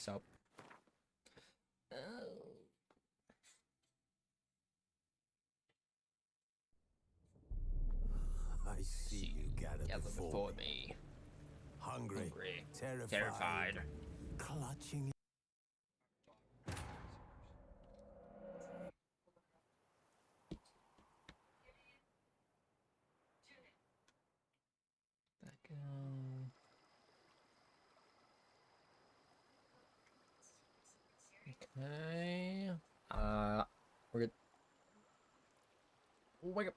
Sup? I see you gathered before me. me. Hungry, terrified, Terrified. clutching. Back Okay. We're good. Wake up.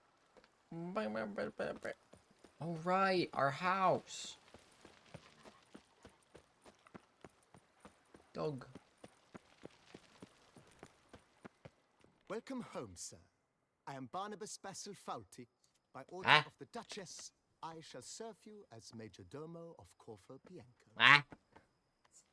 All right, our house. Dog. Welcome home, sir. I am Barnabas Basil Faulty. By order Ah. of the Duchess, I shall serve you as Major Domo of Corvo Bianco. Ah.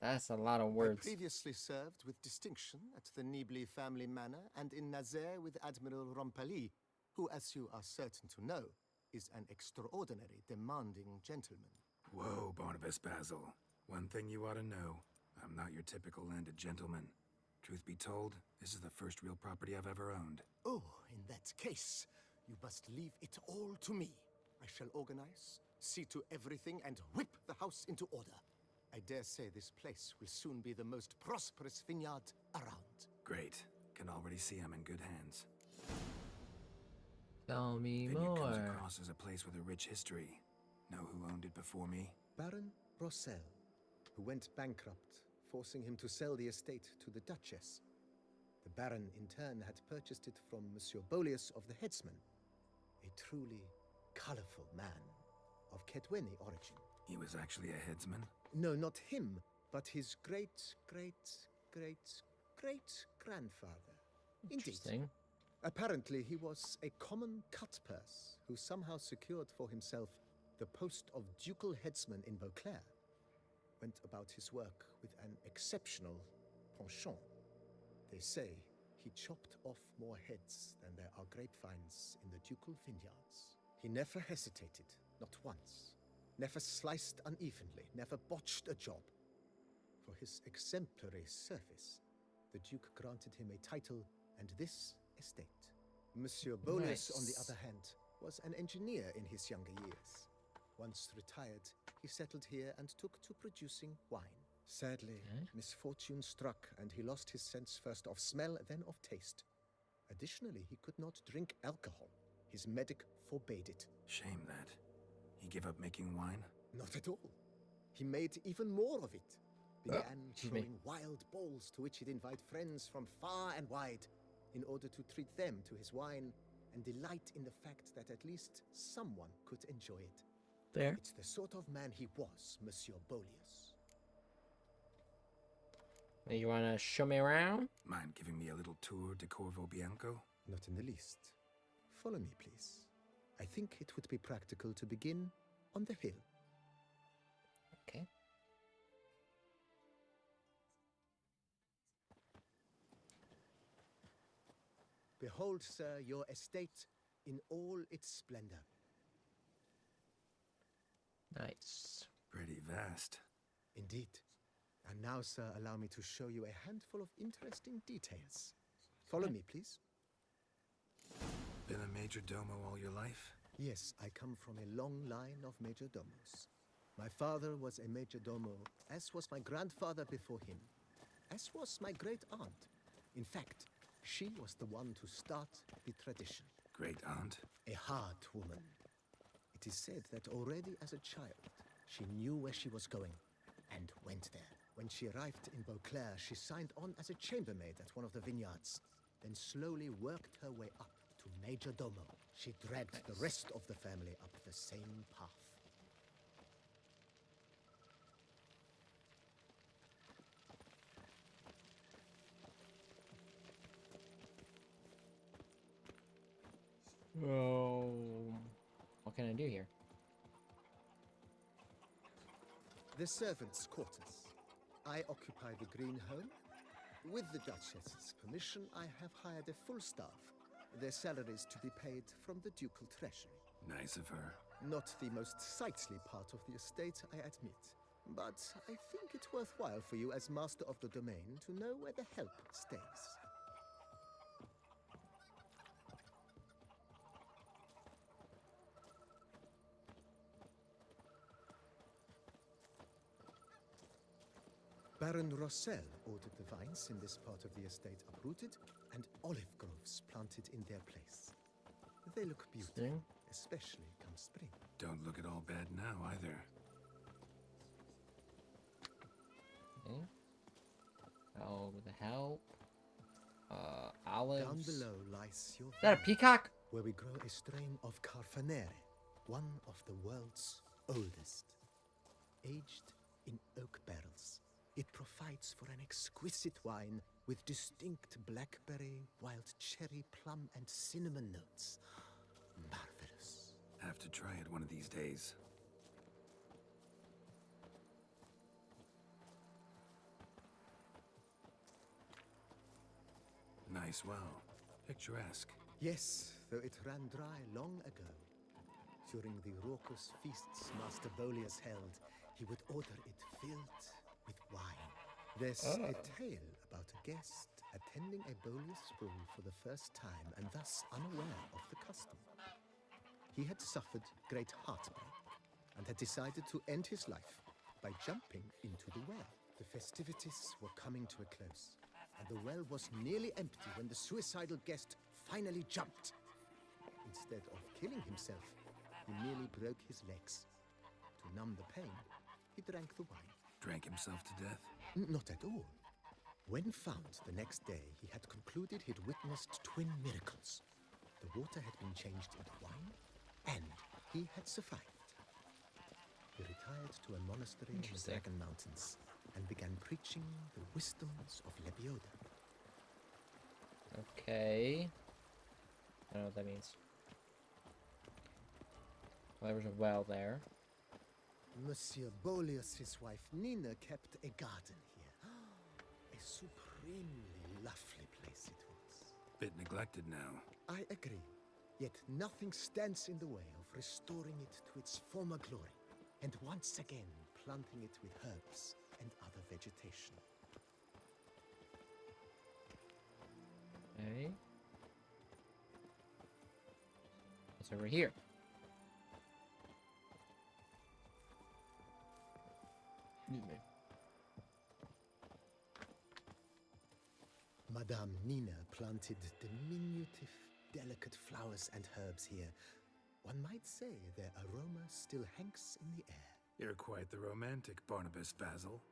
That's a lot of I words. previously served with distinction at the Nibli family manor and in Nazaire with Admiral Rompali, who, as you are certain to know, is an extraordinary, demanding gentleman. Whoa, Barnabas Basil. One thing you ought to know. I'm not your typical landed gentleman. Truth be told, this is the first real property I've ever owned. Oh, in that case, you must leave it all to me. I shall organize, see to everything, and whip the house into order. I dare say this place will soon be the most prosperous vineyard around. Great. Can already see I'm in good hands. Tell me Vineyard comes more. across as a place with a rich history. Know who owned it before me? Baron Rossel, who went bankrupt, forcing him to sell the estate to the Duchess. The Baron, in turn, had purchased it from Monsieur Bolius of the Headsman, a truly colorful man of Ketweni origin. He was actually a headsman? No, not him, but his great-great-great-great-grandfather. Indeed. Interesting. Apparently, he was a common cut-purse who somehow secured for himself the post of ducal headsman in Beauclair. Went about his work with an exceptional penchant. They say he chopped off more heads than there are grapevines in the ducal vineyards. He never hesitated, not once. Never sliced unevenly, never botched a job. For his exemplary service, the Duke granted him a title and this estate. Monsieur Bolius, on the Nice. other hand, was an engineer in his younger years. Once retired, he settled here and took to producing wine. Sadly, misfortune struck and he lost his sense first of smell, then of taste. Additionally, he could not drink alcohol. His medic forbade it. Shame that. He gave up making wine? Not at all. He made even more of it. Began excuse me. throwing wild balls to which he'd invite friends from far and wide in order to treat them to his wine and delight in the fact that at least someone could enjoy it. There. It's the sort of man he was, Monsieur Bolius. You wanna show me around? Mind giving me a little tour de Corvo Bianco? Not in the least. Follow me, please. I think it would be practical to begin on the hill. Okay. Behold, sir, your estate in all its splendor. Nice. Pretty vast. Indeed. And now, sir, allow me to show you a handful of interesting details. Follow me, please. Been a major domo all your life? Yes, I come from a long line of major domos. My father was a major domo, as was my grandfather before him, as was my great aunt. In fact, she was the one to start the tradition. Great aunt? A hard woman. It is said that already as a child, she knew where she was going and went there. When she arrived in Beauclair, she signed on as a chambermaid at one of the vineyards, then slowly worked her way up to Major Domo. She dragged the rest of the family up the same path. Oh. What can I do here? The servants' quarters. I occupy the green home. With the Duchess's permission, I have hired a full staff. Their salaries to be paid from the ducal treasury. Nice of her. Not the most sightly part of the estate, I admit. But I think it's worthwhile for you as master of the domain to know where the help stays. Baron Rossel ordered the vines in this part of the estate uprooted and olive groves planted in their place. They look beautiful, Interesting. especially come spring. Don't look at all bad now, either. Okay. Oh, with the help. Olives. Down below lies your Is that a vineyard, peacock? where we grow a strain of Carfanere, one of the world's oldest. Aged in oak barrels, it provides for an exquisite wine with distinct blackberry, wild cherry, plum, and cinnamon notes. Marvelous. Have to try it one of these days. Nice well. Picturesque. Yes, though it ran dry long ago. During the raucous feasts Master Bolius held, he would order it filled with wine. There's a tale about a guest attending a Bolius spree for the first time and thus unaware of the custom. He had suffered great heartbreak and had decided to end his life by jumping into the well. The festivities were coming to a close, and the well was nearly empty when the suicidal guest finally jumped. Instead of killing himself, he merely broke his legs. To numb the pain, he drank the wine. Drank himself to death? Not at all. When found the next day, he had concluded he'd witnessed twin miracles. The water had been changed into wine, and he had survived. He retired to a monastery in the Interesting. Dragon Mountains and began preaching the wisdoms of Lebioda. Okay. I don't know what that means. Well, there was a well there. Monsieur Bolius, his wife Nina, kept a garden here. A supremely lovely place it was. Bit neglected now. I agree. Yet nothing stands in the way of restoring it to its former glory, and once again planting it with herbs and other vegetation. Okay. It's over here. Excuse me. Madame Nina planted diminutive, delicate flowers and herbs here. One might say their aroma still hangs in the air. You're quite the romantic, Barnabas Basil.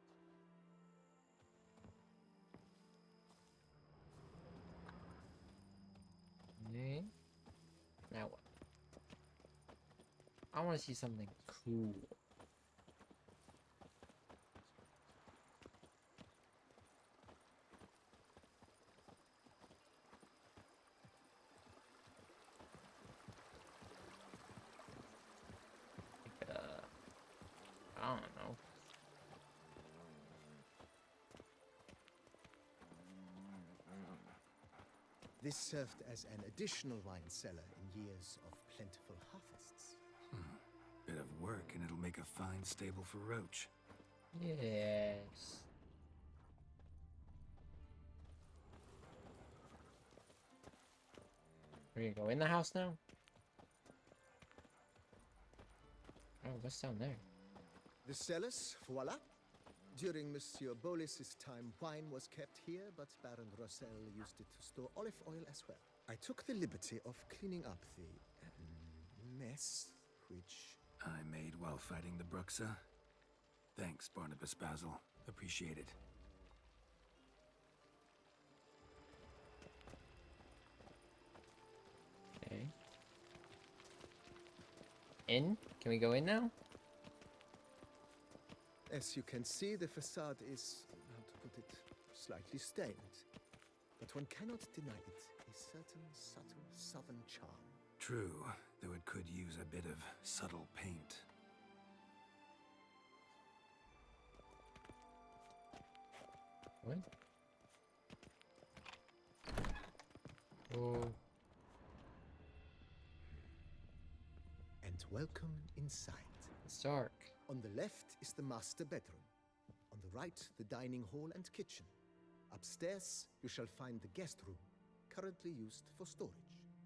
Okay. Now what? I want to see something cool. Like, I don't know. This served as an additional wine cellar in years of plentiful harvests. Bit of work and it'll make a fine stable for Roach. Yes. We're gonna go in the house now? Oh, what's down there? The cellars, voila. During Monsieur Bolis's time, wine was kept here, but Baron Rossel used it to store olive oil as well. I took the liberty of cleaning up the mess, which... I made while fighting the Bruxa. Thanks, Barnabas Basil. Appreciate it. Okay. In? Can we go in now? As you can see, the facade is, how to put it, slightly stained. But one cannot deny it a certain subtle southern charm. True, though it could use a bit of subtle paint. What? Oh. And welcome inside. It's dark. On the left is the master bedroom. On the right, the dining hall and kitchen. Upstairs, you shall find the guest room, currently used for storage.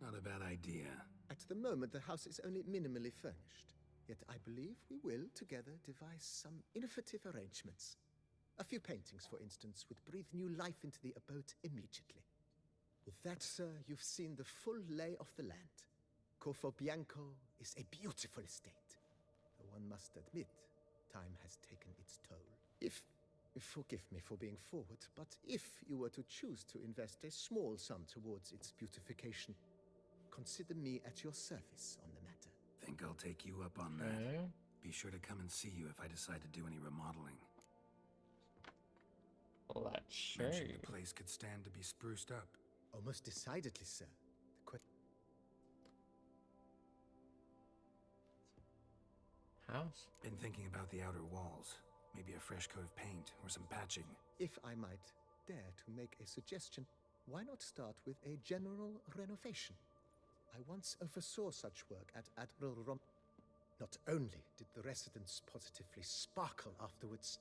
Not a bad idea. At the moment, the house is only minimally furnished. Yet I believe we will, together, devise some innovative arrangements. A few paintings, for instance, would breathe new life into the abode immediately. With that, sir, you've seen the full lay of the land. Corfo Bianco is a beautiful estate. Though one must admit, time has taken its toll. Forgive me for being forward, but if you were to choose to invest a small sum towards its beautification, consider me at your service on the matter. Think I'll take you up on that. Be sure to come and see you if I decide to do any remodeling. Let's show Mentioned you. the place could stand to be spruced up. Oh, most decidedly, sir. House? Been thinking about the outer walls. Maybe a fresh coat of paint or some patching. If I might dare to make a suggestion, why not start with a general renovation? I once oversaw such work at Admiral Rom. Not only did the residence positively sparkle afterwards.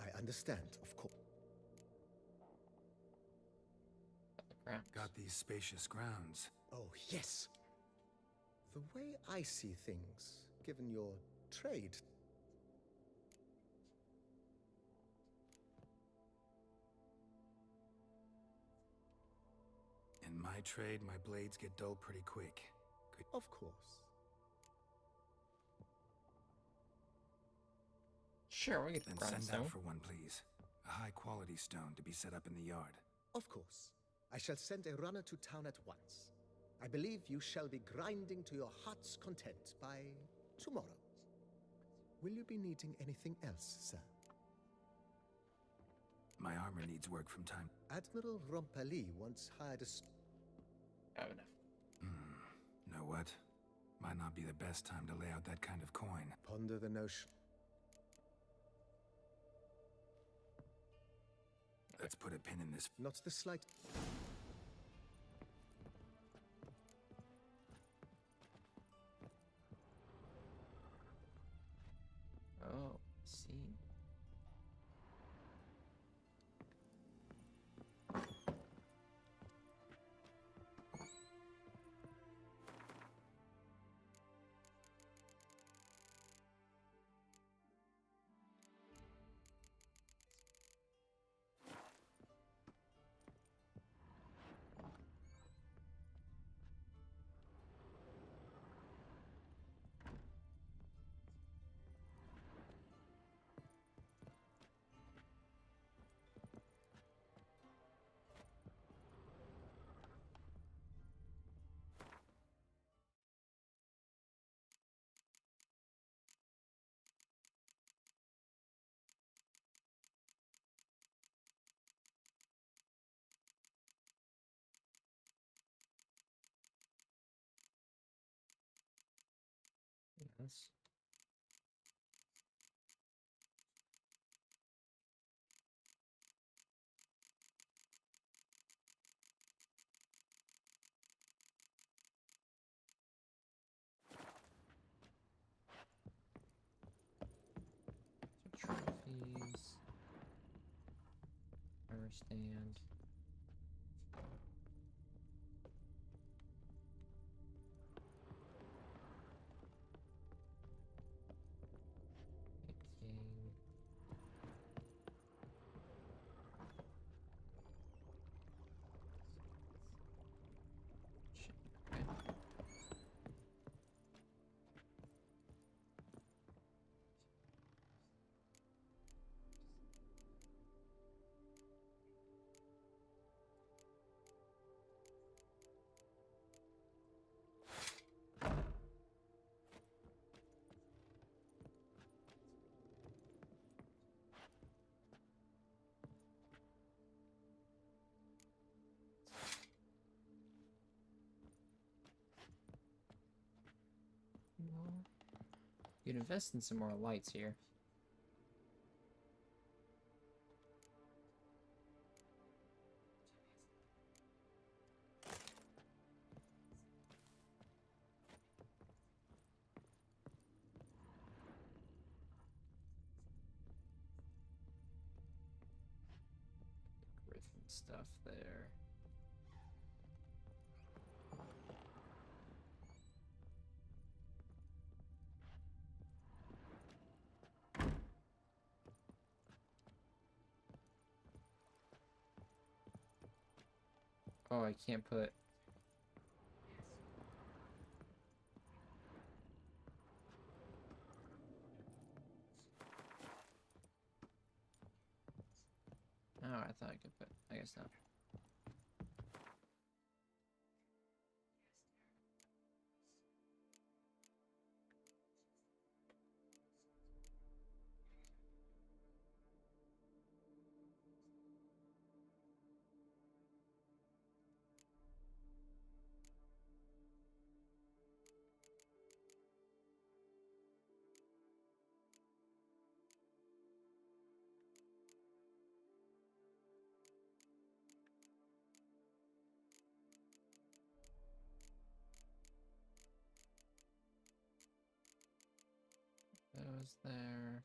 I understand, of course. Got these spacious grounds. Oh, yes. The way I see things, given your trade. In my trade, my blades get dull pretty quick. Of course. Sure, we get the Then send grindstone. out for one, please. A high-quality stone to be set up in the yard. Of course. I shall send a runner to town at once. I believe you shall be grinding to your heart's content by tomorrow. Will you be needing anything else, sir? My armor needs work from time. Admiral Rompali once hired a... Have enough. Know what? Might not be the best time to lay out that kind of coin. Ponder the notion. Let's put a pin in this. Not the slight... Oh, see. Yes. Trophies. Armor stand. Painting. Shit, okay. No. You could invest in some more lights here. and stuff there. Oh, I can't put... Oh, I thought I could put... I guess not. Those there.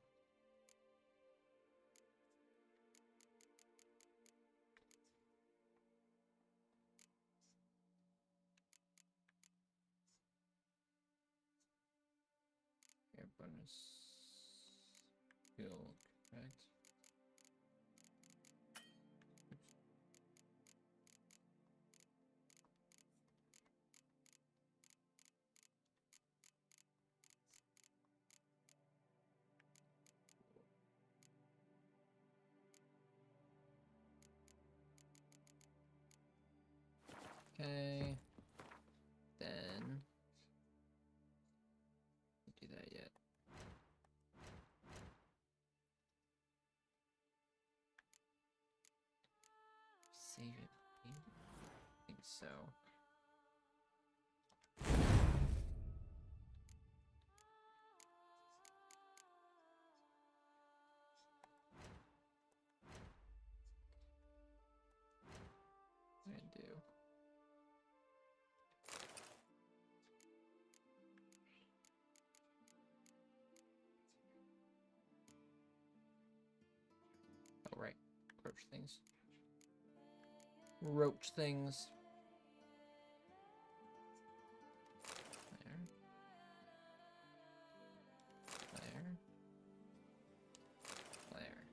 Air bonus. Build, correct? Okay. Then can't do that yet. Save it. Maybe? I think so. What do I do? Oh, right. Roach things. Roach things. There. There. There.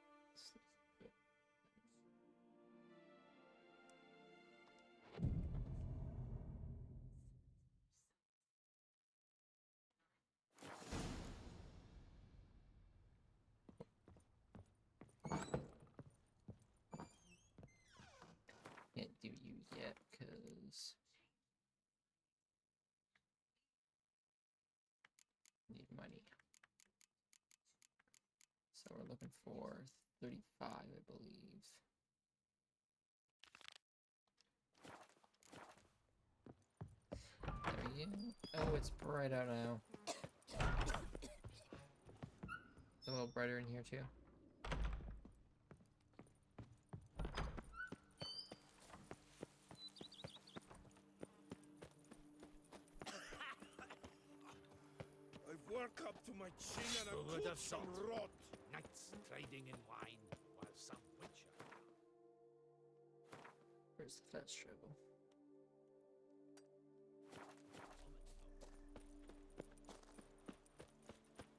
What is it? Can't do you yet, cause need money. So we're looking for 35, I believe. There we go. Oh, it's bright out now. It's a little brighter in here too. I've work up to my chin and I've cooked some rot. Knights trading in wine while some witcher. Where's the fast travel?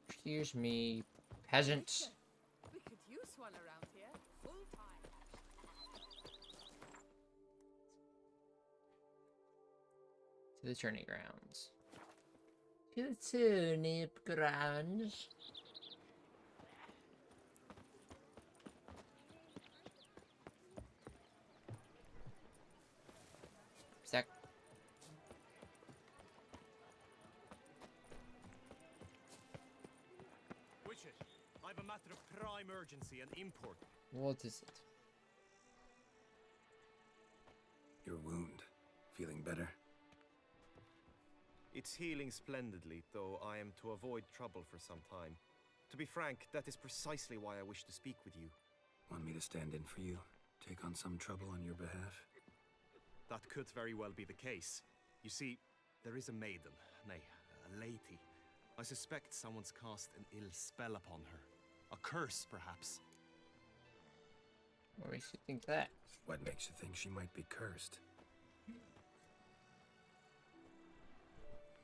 Excuse me, peasant. We could use one around here, full time. To the tourney grounds. To the turnip grounds. Sec. matter of prime urgency and import. What is it? Your wound. Feeling better? It's healing splendidly, though I am to avoid trouble for some time. To be frank, that is precisely why I wish to speak with you. Want me to stand in for you? Take on some trouble on your behalf? That could very well be the case. You see, there is a maiden, nay, a lady. I suspect someone's cast an ill spell upon her. A curse, perhaps. What makes you think that? What makes you think she might be cursed?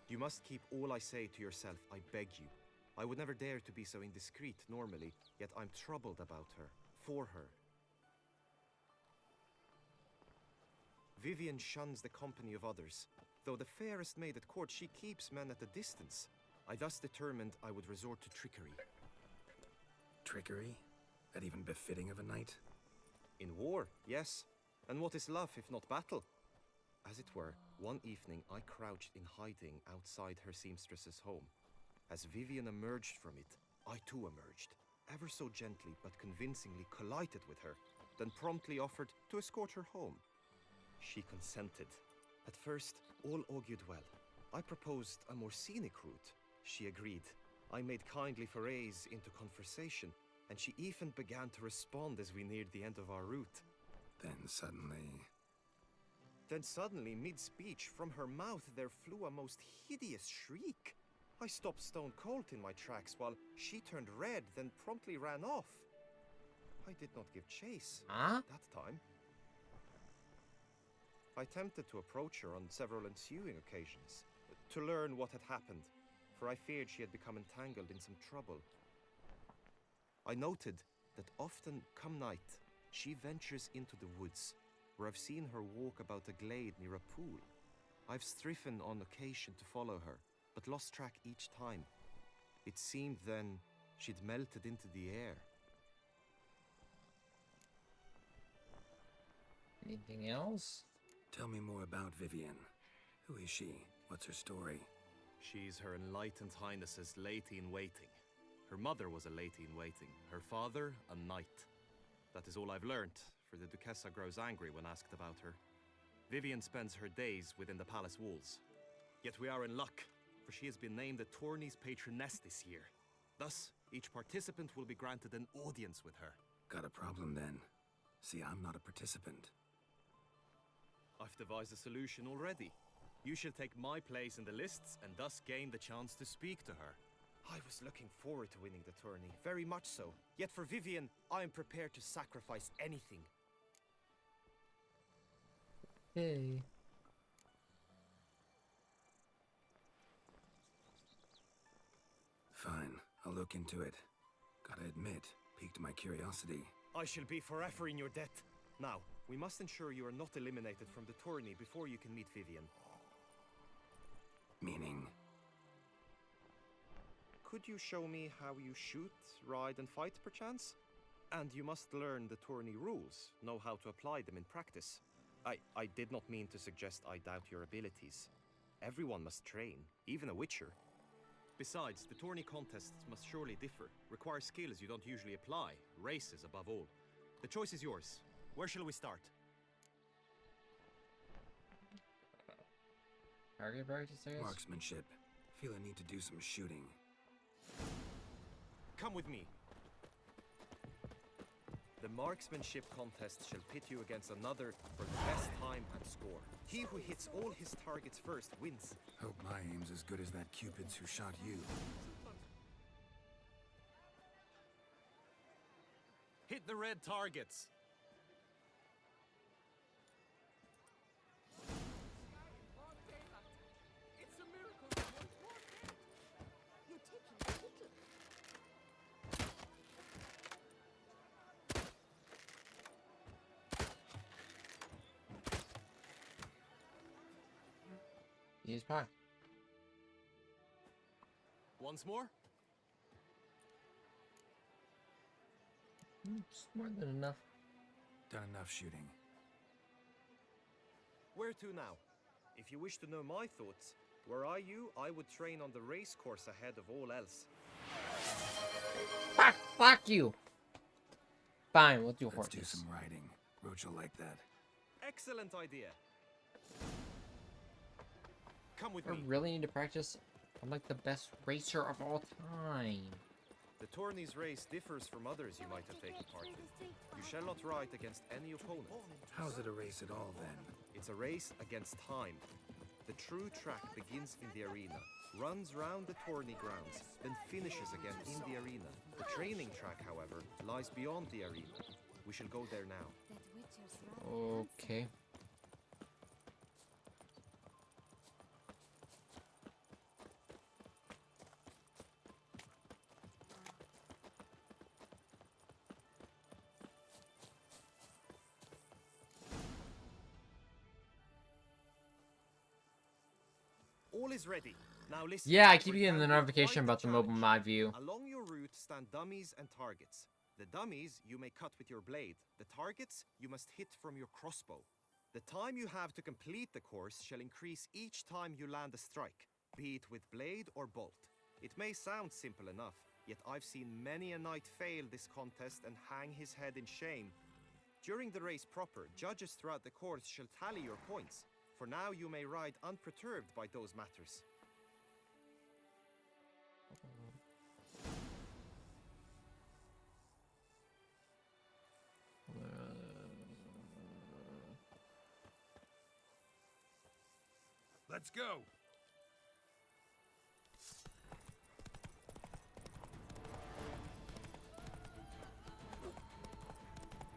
You must keep all I say to yourself, I beg you. I would never dare to be so indiscreet normally, yet I'm troubled about her, for her. Vivian shuns the company of others. Though the fairest maid at court, she keeps men at a distance. I thus determined I would resort to trickery. Trickery? That even befitting of a knight? In war, yes. And what is love if not battle? As it were, one evening I crouched in hiding outside her seamstress's home. As Vivian emerged from it, I too emerged, ever so gently but convincingly collided with her, then promptly offered to escort her home. She consented. At first, all augured well. I proposed a more scenic route. She agreed. I made kindly forays into conversation, and she even began to respond as we neared the end of our route. Then suddenly, mid-speech, from her mouth there flew a most hideous shriek. I stopped stone cold in my tracks while she turned red, then promptly ran off. I did not give chase that time. I attempted to approach her on several ensuing occasions, to learn what had happened, for I feared she had become entangled in some trouble. I noted that often, come night, she ventures into the woods, where I've seen her walk about a glade near a pool. I've striven on occasion to follow her, but lost track each time. It seemed then she'd melted into the air. Anything else? Tell me more about Vivian. Who is she? What's her story? She's Her Enlightened Highness's lady-in-waiting. Her mother was a lady-in-waiting, her father a knight. That is all I've learnt, for the Duchessa grows angry when asked about her. Vivian spends her days within the palace walls. Yet we are in luck, for she has been named the tourney's patroness this year. Thus, each participant will be granted an audience with her. Got a problem then. See, I'm not a participant. I've devised a solution already. You shall take my place in the lists and thus gain the chance to speak to her. I was looking forward to winning the tourney, very much so. Yet for Vivian, I am prepared to sacrifice anything. Hey. Fine, I'll look into it. Gotta admit, piqued my curiosity. I shall be forever in your debt. Now, we must ensure you are not eliminated from the tourney before you can meet Vivian. Meaning? Could you show me how you shoot, ride, and fight, perchance? And you must learn the tourney rules, know how to apply them in practice. I did not mean to suggest I doubt your abilities. Everyone must train, even a witcher. Besides, the tourney contests must surely differ, require skills you don't usually apply, races above all. The choice is yours. Where shall we start? Target practice, I guess? Marksmanship. Feel I need to do some shooting. Come with me. The marksmanship contest shall pit you against another for the best time and score. He who hits all his targets first wins. Hope my aim's as good as that Cupid's who shot you. Hit the red targets. It's a miracle you weren't more dead. You're taking a little. Use pie. Once more? It's more than enough. Done enough shooting. Where to now? If you wish to know my thoughts, were I you, I would train on the race course ahead of all else. Fuck you. Fine, we'll do Let's horses. do some riding. Roach will like that. Excellent idea. Come with I me. really need to practice. I'm like the best racer of all time. The tourney's race differs from others you might have taken part in. You shall not ride against any opponent. How's it a race at all, then? It's a race against time. The true track begins in the arena, runs round the tourney grounds, then finishes again in the arena. The training track, however, lies beyond the arena. We shall go there now. Okay. All is ready. Now listen. Yeah, I keep For getting the example, notification fight about the mobile challenge. mod view. Along your route stand dummies and targets. The dummies you may cut with your blade. The targets you must hit from your crossbow. The time you have to complete the course shall increase each time you land a strike, be it with blade or bolt. It may sound simple enough, yet I've seen many a knight fail this contest and hang his head in shame. During the race proper, judges throughout the course shall tally your points. For now you may ride unperturbed by those matters. Let's go.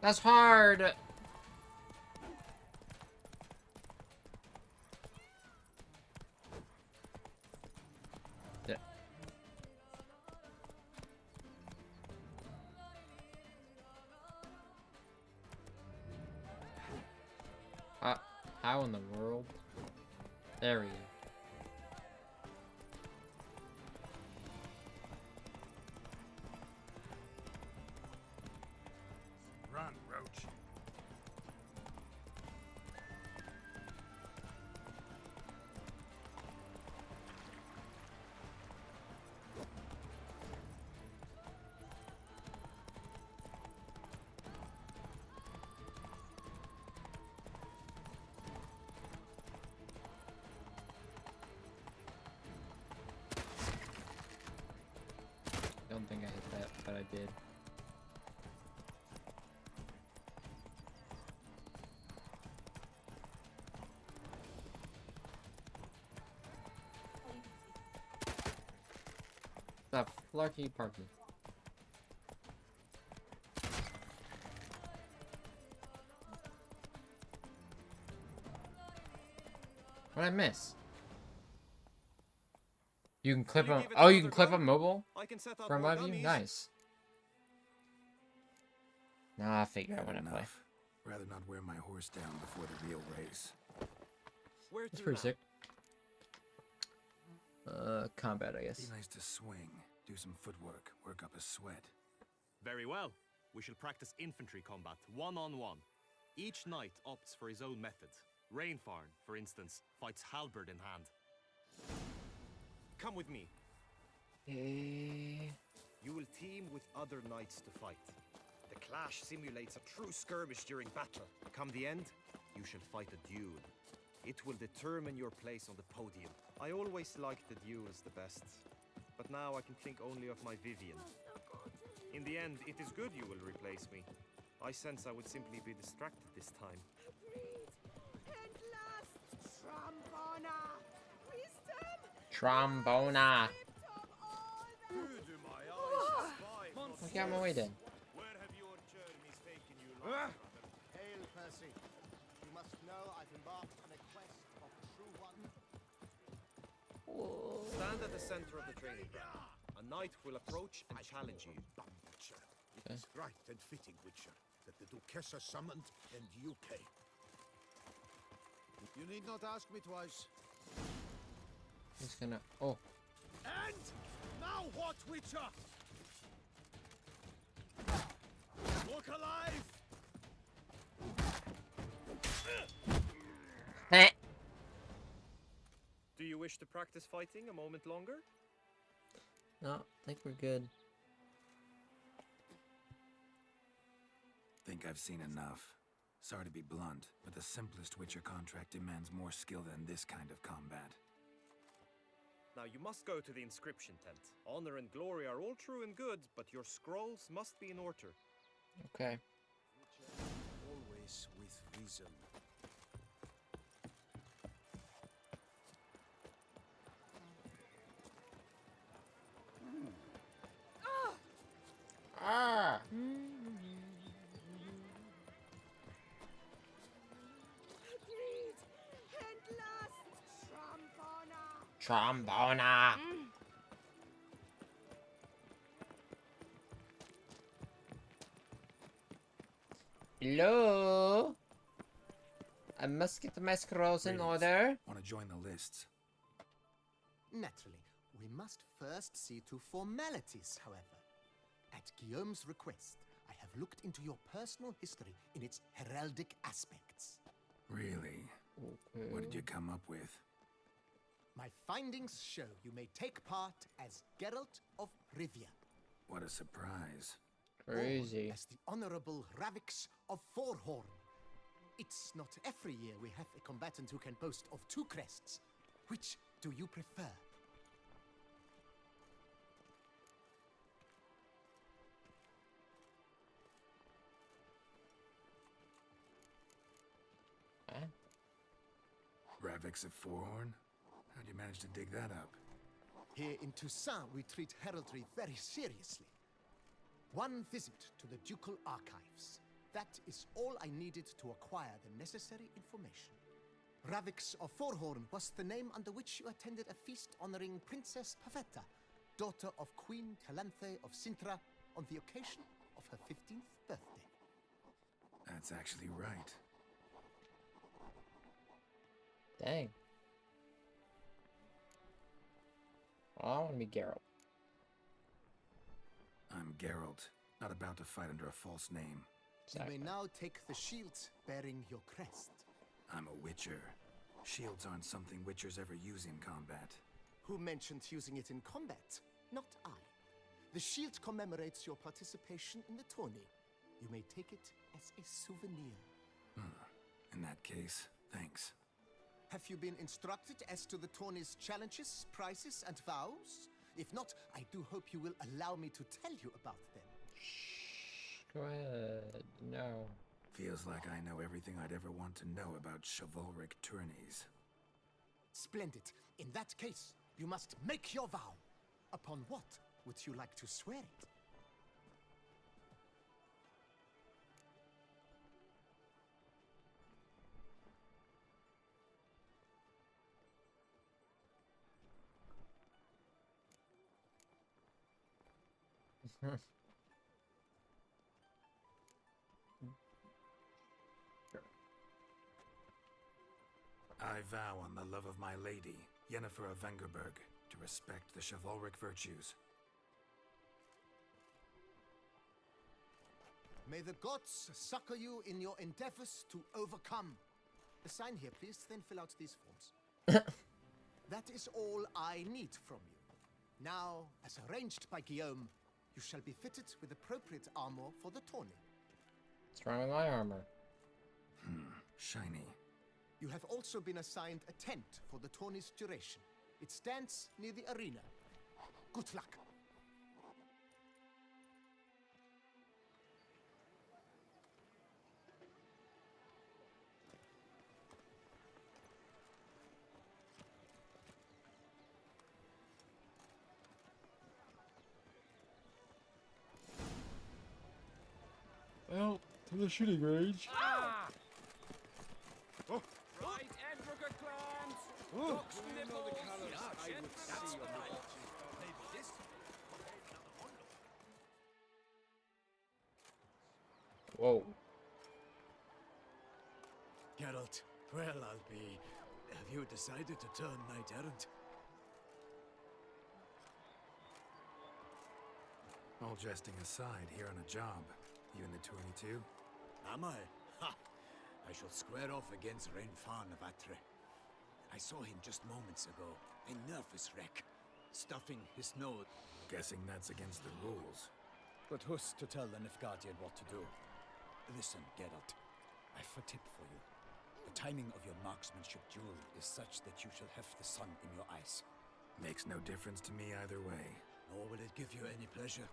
That's hard. Yeah. How in the world? There we go. Run, Roach. I don't think I hit that, but I did. The flarky parky. What'd I miss? You can clip You them. give it Oh, you another can clip go? them mobile I can set up from more above you? dummies. Nice. Now I figure out Had when I play. enough. Rather not wear my horse down before the real race. Where That's to pretty now? sick. Combat, I Be guess. nice to swing, do some footwork, work up a sweat. Very well. We shall practice infantry combat, one-on-one. Each knight opts for his own method. Rainfarn, for instance, fights halberd in hand. Come with me. Eh. You will team with other knights to fight. The clash simulates a true skirmish during battle. Come the end, you shall fight a duel. It will determine your place on the podium. I always liked the duels the best, but now I can think only of my Vivian. In the end, it is good you will replace me. I sense I would simply be distracted this time. At last, Trombona! Wisdom! Trombona. Gift of all the... Who do my eyes spy? Look out my way then. Where have your journeys taken you, long brother? Hail, Percy. You must know I've embarked on a quest of true wonder. Stand at the center of the training ground. A knight will approach and challenge you. Witcher. It Okay. is right and fitting, Witcher, that the Duchessa summoned and you came. You need not ask me twice. He's gonna. Oh. And now what, Witcher? Look alive! Heh. Do you wish to practice fighting a moment longer? No, I think we're good. think I've seen enough. Sorry to be blunt, but the simplest Witcher contract demands more skill than this kind of combat. Now you must go to the inscription tent. Honor and glory are all true and good, but your scrolls must be in order. Okay. Always with reason. Ah! Agreed. Endless. Trombona. Trombona! Hello? I must get my scrolls in Greetings. order. Want to join the lists? Naturally, we must first see to formalities, however. At Guillaume's request, I have looked into your personal history in its heraldic aspects. Really? Okay. What did you come up with? My findings show you may take part as Geralt of Rivia, What a surprise. Crazy. or as the Honorable Ravix of Forhorn. It's not every year we have a combatant who can boast of 2 crests. Which do you prefer? Huh? Ravix of Forhorn? How'd you manage to dig that up? Here in Toussaint, we treat heraldry very seriously. One visit to the Ducal Archives. That is all I needed to acquire the necessary information. Ravix of Forhorn was the name under which you attended a feast honoring Princess Pavetta, daughter of Queen Calanthe of Sintra, on the occasion of her 15th birthday. That's actually right. Dang. Well, I want to be Geralt. I'm Geralt, not about to fight under a false name. Exactly. You may now take the shield bearing your crest. I'm a Witcher. Shields aren't something Witchers ever use in combat. Who mentioned using it in combat? Not I. The shield commemorates your participation in the tourney. You may take it as a souvenir. In that case, thanks. Have you been instructed as to the tourney's challenges, prizes, and vows? If not, I do hope you will allow me to tell you about them. Go ahead. No. Feels like I know everything I'd ever want to know about chivalric tourneys. Splendid. In that case, you must make your vow. Upon what would you like to swear it? I vow on the love of my lady, Yennefer of Vengerberg, to respect the chivalric virtues. May the gods succor you in your endeavors to overcome. Sign here, please, then fill out these forms. That is all I need from you. Now, as arranged by Guillaume, you shall be fitted with appropriate armor for the tourney. What's wrong with my armor? Shiny. You have also been assigned a tent for the tourney's duration. It stands near the arena. Good luck. Well, to the shooting range. Right, Edrica clans! Ducks nipples! Yeah, that's right. Maybe this. Whoa. Geralt, well, I'll be. Have you decided to turn knight errant? All jesting aside, here on a job. You in the tourney too? Am I? Ha! I shall square off against Renfan of Atre. I saw him just moments ago. A nervous wreck. Stuffing his nose. Guessing that's against the rules. But who's to tell the Nilfgaardian what to do? Listen, Geralt. I've a tip for you. The timing of your marksmanship duel is such that you shall have the sun in your eyes. Makes no difference to me either way. Nor will it give you any pleasure.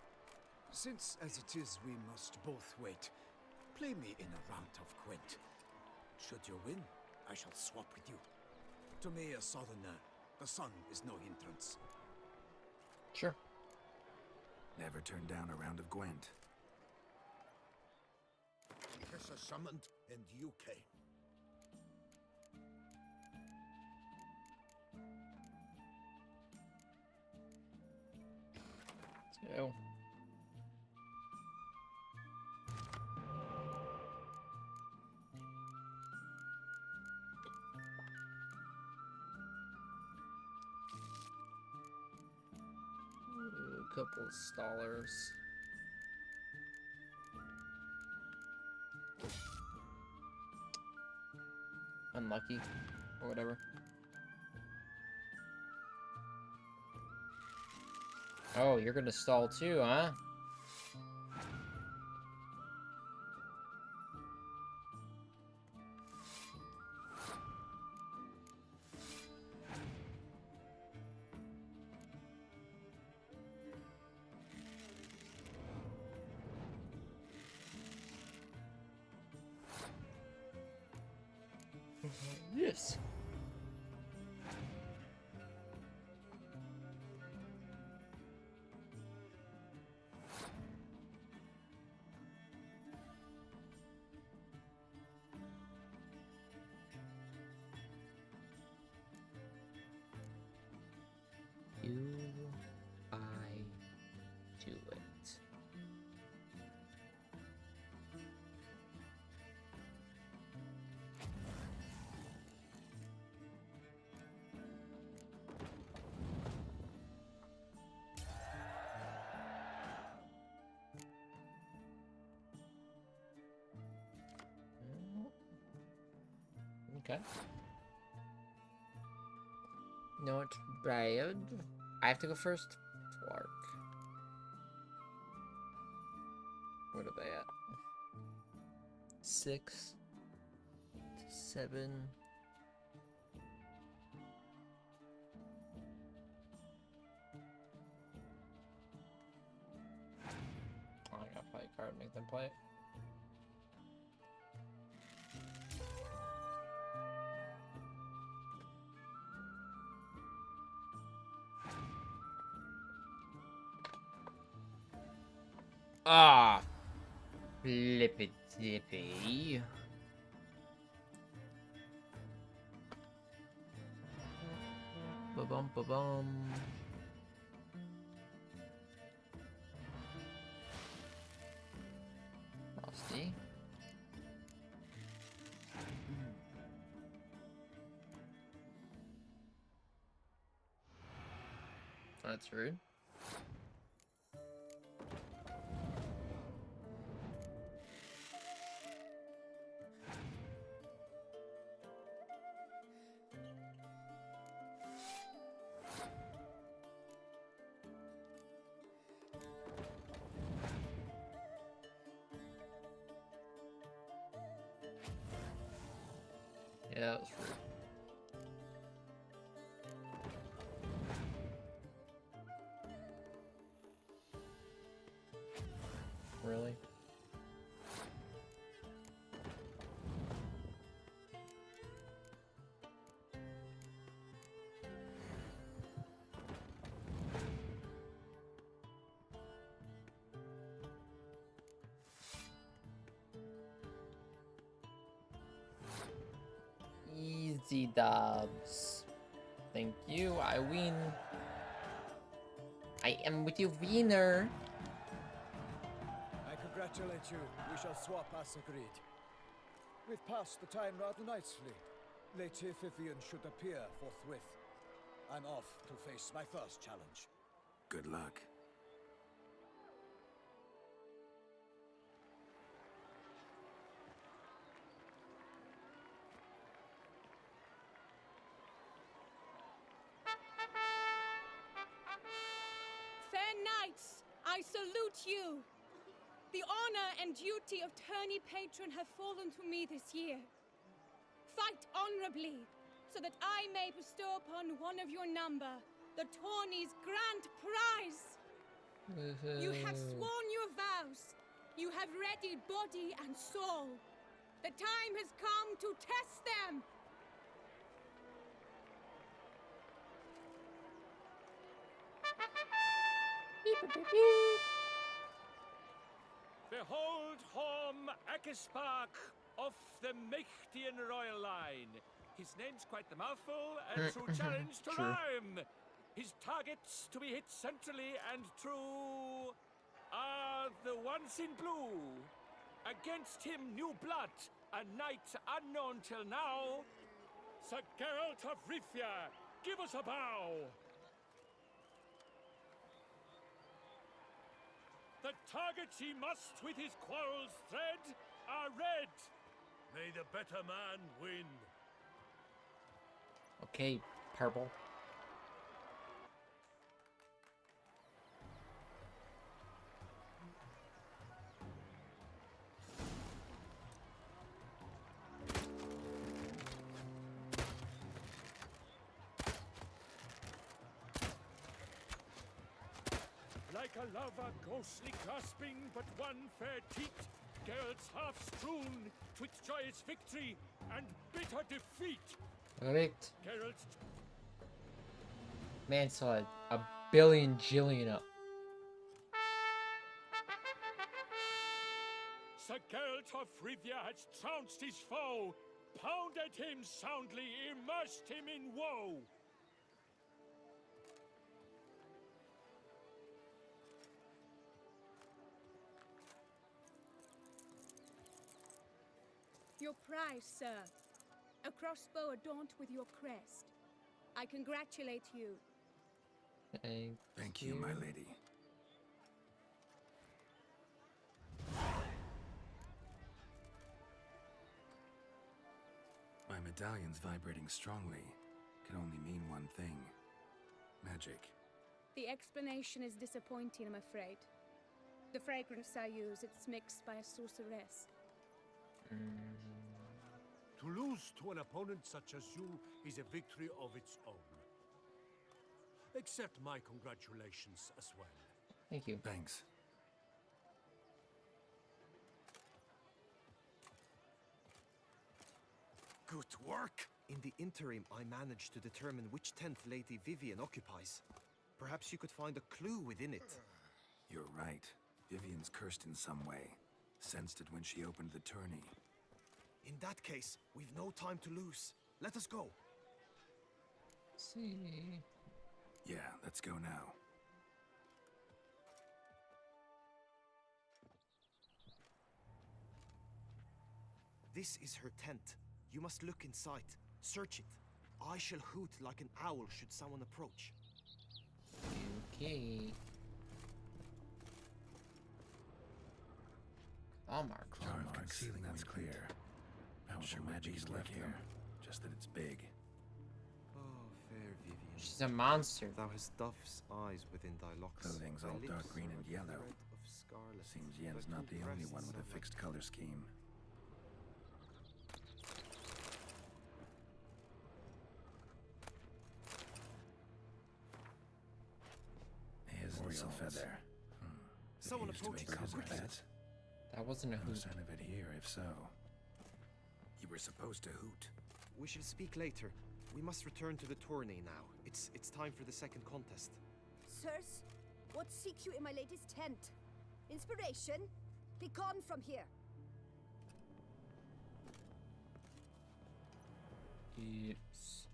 Since, as it is, we must both wait, play me in a round of Gwent. Should you win, I shall swap with you. To me, a southerner, the sun is no hindrance. Sure. Never turned down a round of Gwent. Kesha summoned, and you came. Let's go. Ooh, a couple of stallers. Unlucky, or whatever. Oh, you're gonna stall too, huh? Yes. You, I, do it. Okay. Not bad. I have to go first? Clark. What are they at? 6 to 7. Oh, I gotta play a card, make them play it. Ah, flippy dippy. Ba bum ba bum. Frosty. That's rude. Yeah, that was rude. Really? Easy dubs. Thank you, I win. I am with you, winner. I congratulate you. We shall swap as agreed. We've passed the time rather nicely. Lady Vivian should appear forthwith. I'm off to face my first challenge. Good luck. Fair knights, I salute you. The honor and duty of tourney patron have fallen to me this year. Fight honorably, so that I may bestow upon one of your number the tourney's grand prize. You have sworn your vows. You have readied body and soul. The time has come to test them. Behold Horm Akispark of the Mechtian royal line. His name's quite the mouthful, and so challenge to True. rhyme. His targets to be hit centrally and true are the ones in blue. Against him, new blood, a knight unknown till now. Sir Geralt of Rivia, give us a bow. The targets he must with his quarrels thread are red. May the better man win. Okay, purple. Like a lava ghostly grasping but one fair teat, Geralt's half strewn twixt joyous victory and bitter defeat. Correct. Geralt Man saw a billion jillion up. Sir Geralt of Rivia has trounced his foe, pounded him soundly, immersed him in woe. Your prize, sir. A crossbow adorned with your crest. I congratulate you. Thank you, my lady. My medallion's vibrating strongly. Can only mean one thing. Magic. The explanation is disappointing, I'm afraid. The fragrance I use, it's mixed by a sorceress. To lose to an opponent such as you is a victory of its own. Accept my congratulations as well. Thank you. Thanks. Good work! In the interim, I managed to determine which tent Lady Vivian occupies. Perhaps you could find a clue within it. You're right. Vivian's cursed in some way. Sensed it when she opened the tourney. In that case, we've no time to lose. Let us go. See. Yeah, let's go now. This is her tent. You must look inside. Search it. I shall hoot like an owl should someone approach. Okay. Claw mark. Claw marks, concealing that's clear. Powerful magic's left here. Just that it's big. Oh, fair Vivian. She's a monster. Thou hast dove's eyes within thy locks. Clothing's Thy all lips dark green are and a yellow. thread of scarlet. Seems Yen's Thy not the two only one breasts with a are fixed like color scheme. Here's a feather. Someone Used to approaches make you copper quickly. beds. That wasn't a No hoot. sign of it here, if so. You were supposed to hoot. We shall speak later. We must return to the tourney now. It's time for the second contest. Sirs, what seek you in my lady's tent? Inspiration? Be gone from here. Yes.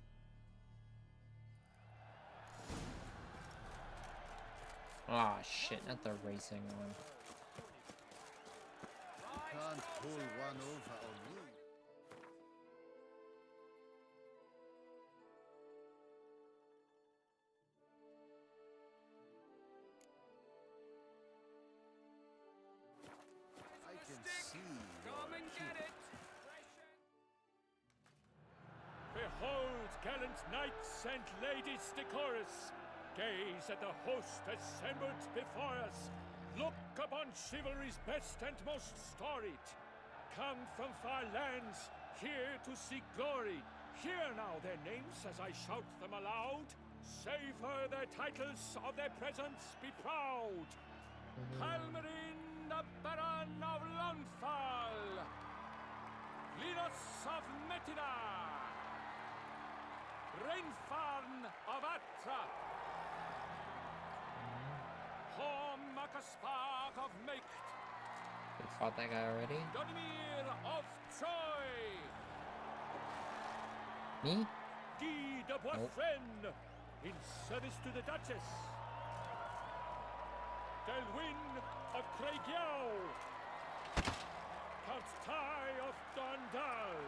Ah, shit, not the racing one. Can't pull one over on me. I can see Come and you're get it! Behold, gallant knights and ladies decorous! Gaze at the host assembled before us! Look upon chivalry's best and most storied. Come from far lands, here to seek glory. Hear now their names as I shout them aloud. Savor their titles, of their presence be proud. Halmarin, the Baron of Lonfall. Linos of Metina. Rainfarn of Atra. Hormakaspar of Meikt. We fought that guy already? Donimir of Troy. Me? Guy de Boisfren, in service to the Duchess. Delwyn of Craigiau. Count Tai of Dondal.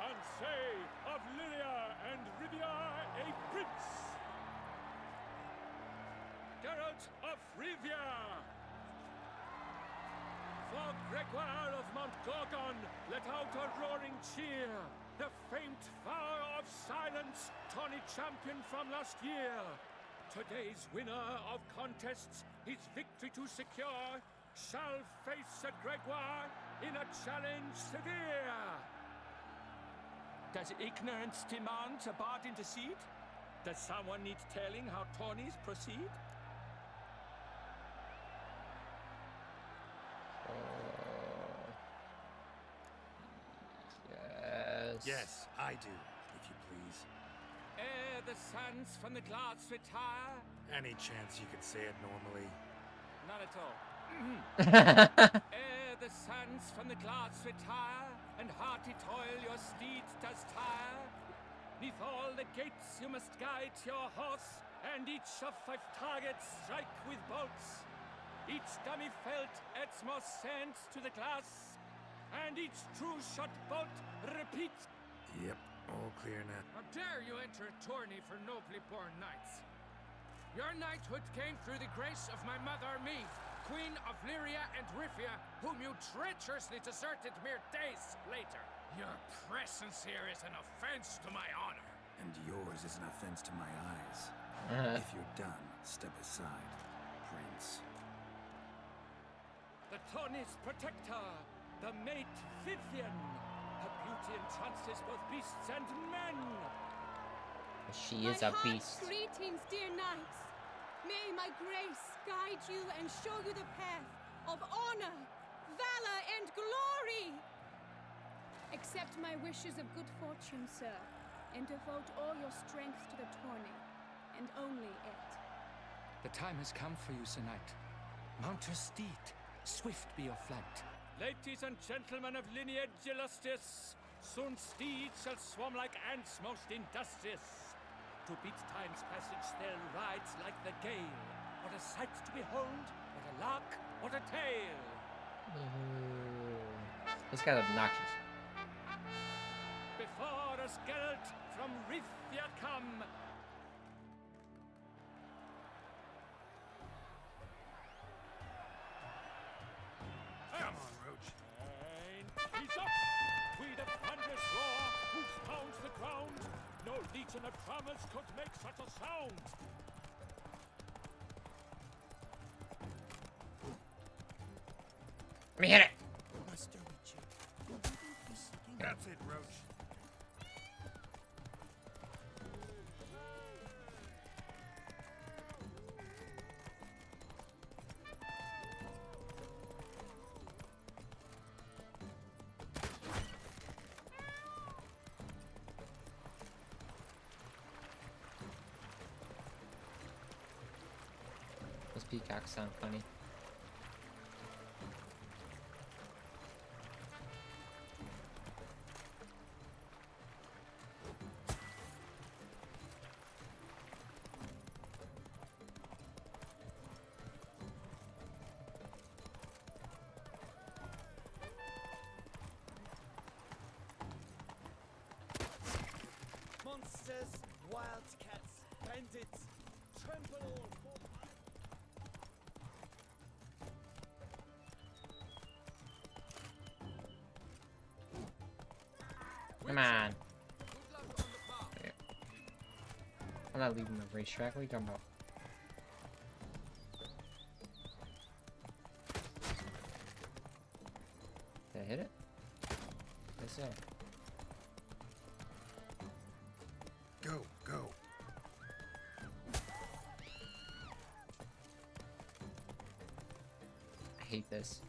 Ansay of Lilia and Rivia a prince. Geralt of Rivia. For Gregoire of Montgorgon, let out a roaring cheer. The faint vow of silence, Tawny champion from last year. Today's winner of contests, his victory to secure, shall face Sir Gregoire in a challenge severe. Does ignorance demand a bard intercede? Does someone need telling how Tawnies proceed? Yes, I do, if you please. Ere the suns from the clouds retire. Any chance you could say it normally? Not at all. Ere the suns from the clouds retire, and hearty toil your steed does tire. Neath all the gates you must guide your horse, and each of 5 targets strike with bolts. Each dummy felt adds more sand to the glass, and each true shot bolt repeats. Yep, all clear now. How dare you enter a tourney for nobly born knights? Your knighthood came through the grace of my mother Meath, Queen of Lyria and Rifia, whom you treacherously deserted mere days later. Your presence here is an offense to my honor. And yours is an offense to my eyes. If you're done, step aside, Prince. The Tawny's protector, the mate Vivian. Her beauty entrances both beasts and men. She is a beast. Greetings, dear knights. May my grace guide you and show you the path of honor, valor, and glory. Accept my wishes of good fortune, sir, and devote all your strength to the tourney, and only it. The time has come for you, Sir Knight. Mount your steed. Swift be your flight. Ladies and gentlemen of lineage illustrious, soon steeds shall swarm like ants most industrious. To beat time's passage they'll ride like the gale. What a sight to behold, what a lark, what a tale. This guy's obnoxious. Before us Geralt from Rithia come. Come on, Roach. And he's up! We the thunderous roar, whose pounds the ground. No legion of drummers could make such a sound. Let me hit it. That's it, Roach. Those peacocks sound funny. Monsters, wildcats, bandits, trample all for... Come on. Yeah. I'm not leaving the racetrack. What are you talking about? hit it? Guess so. Go, go. I hate this.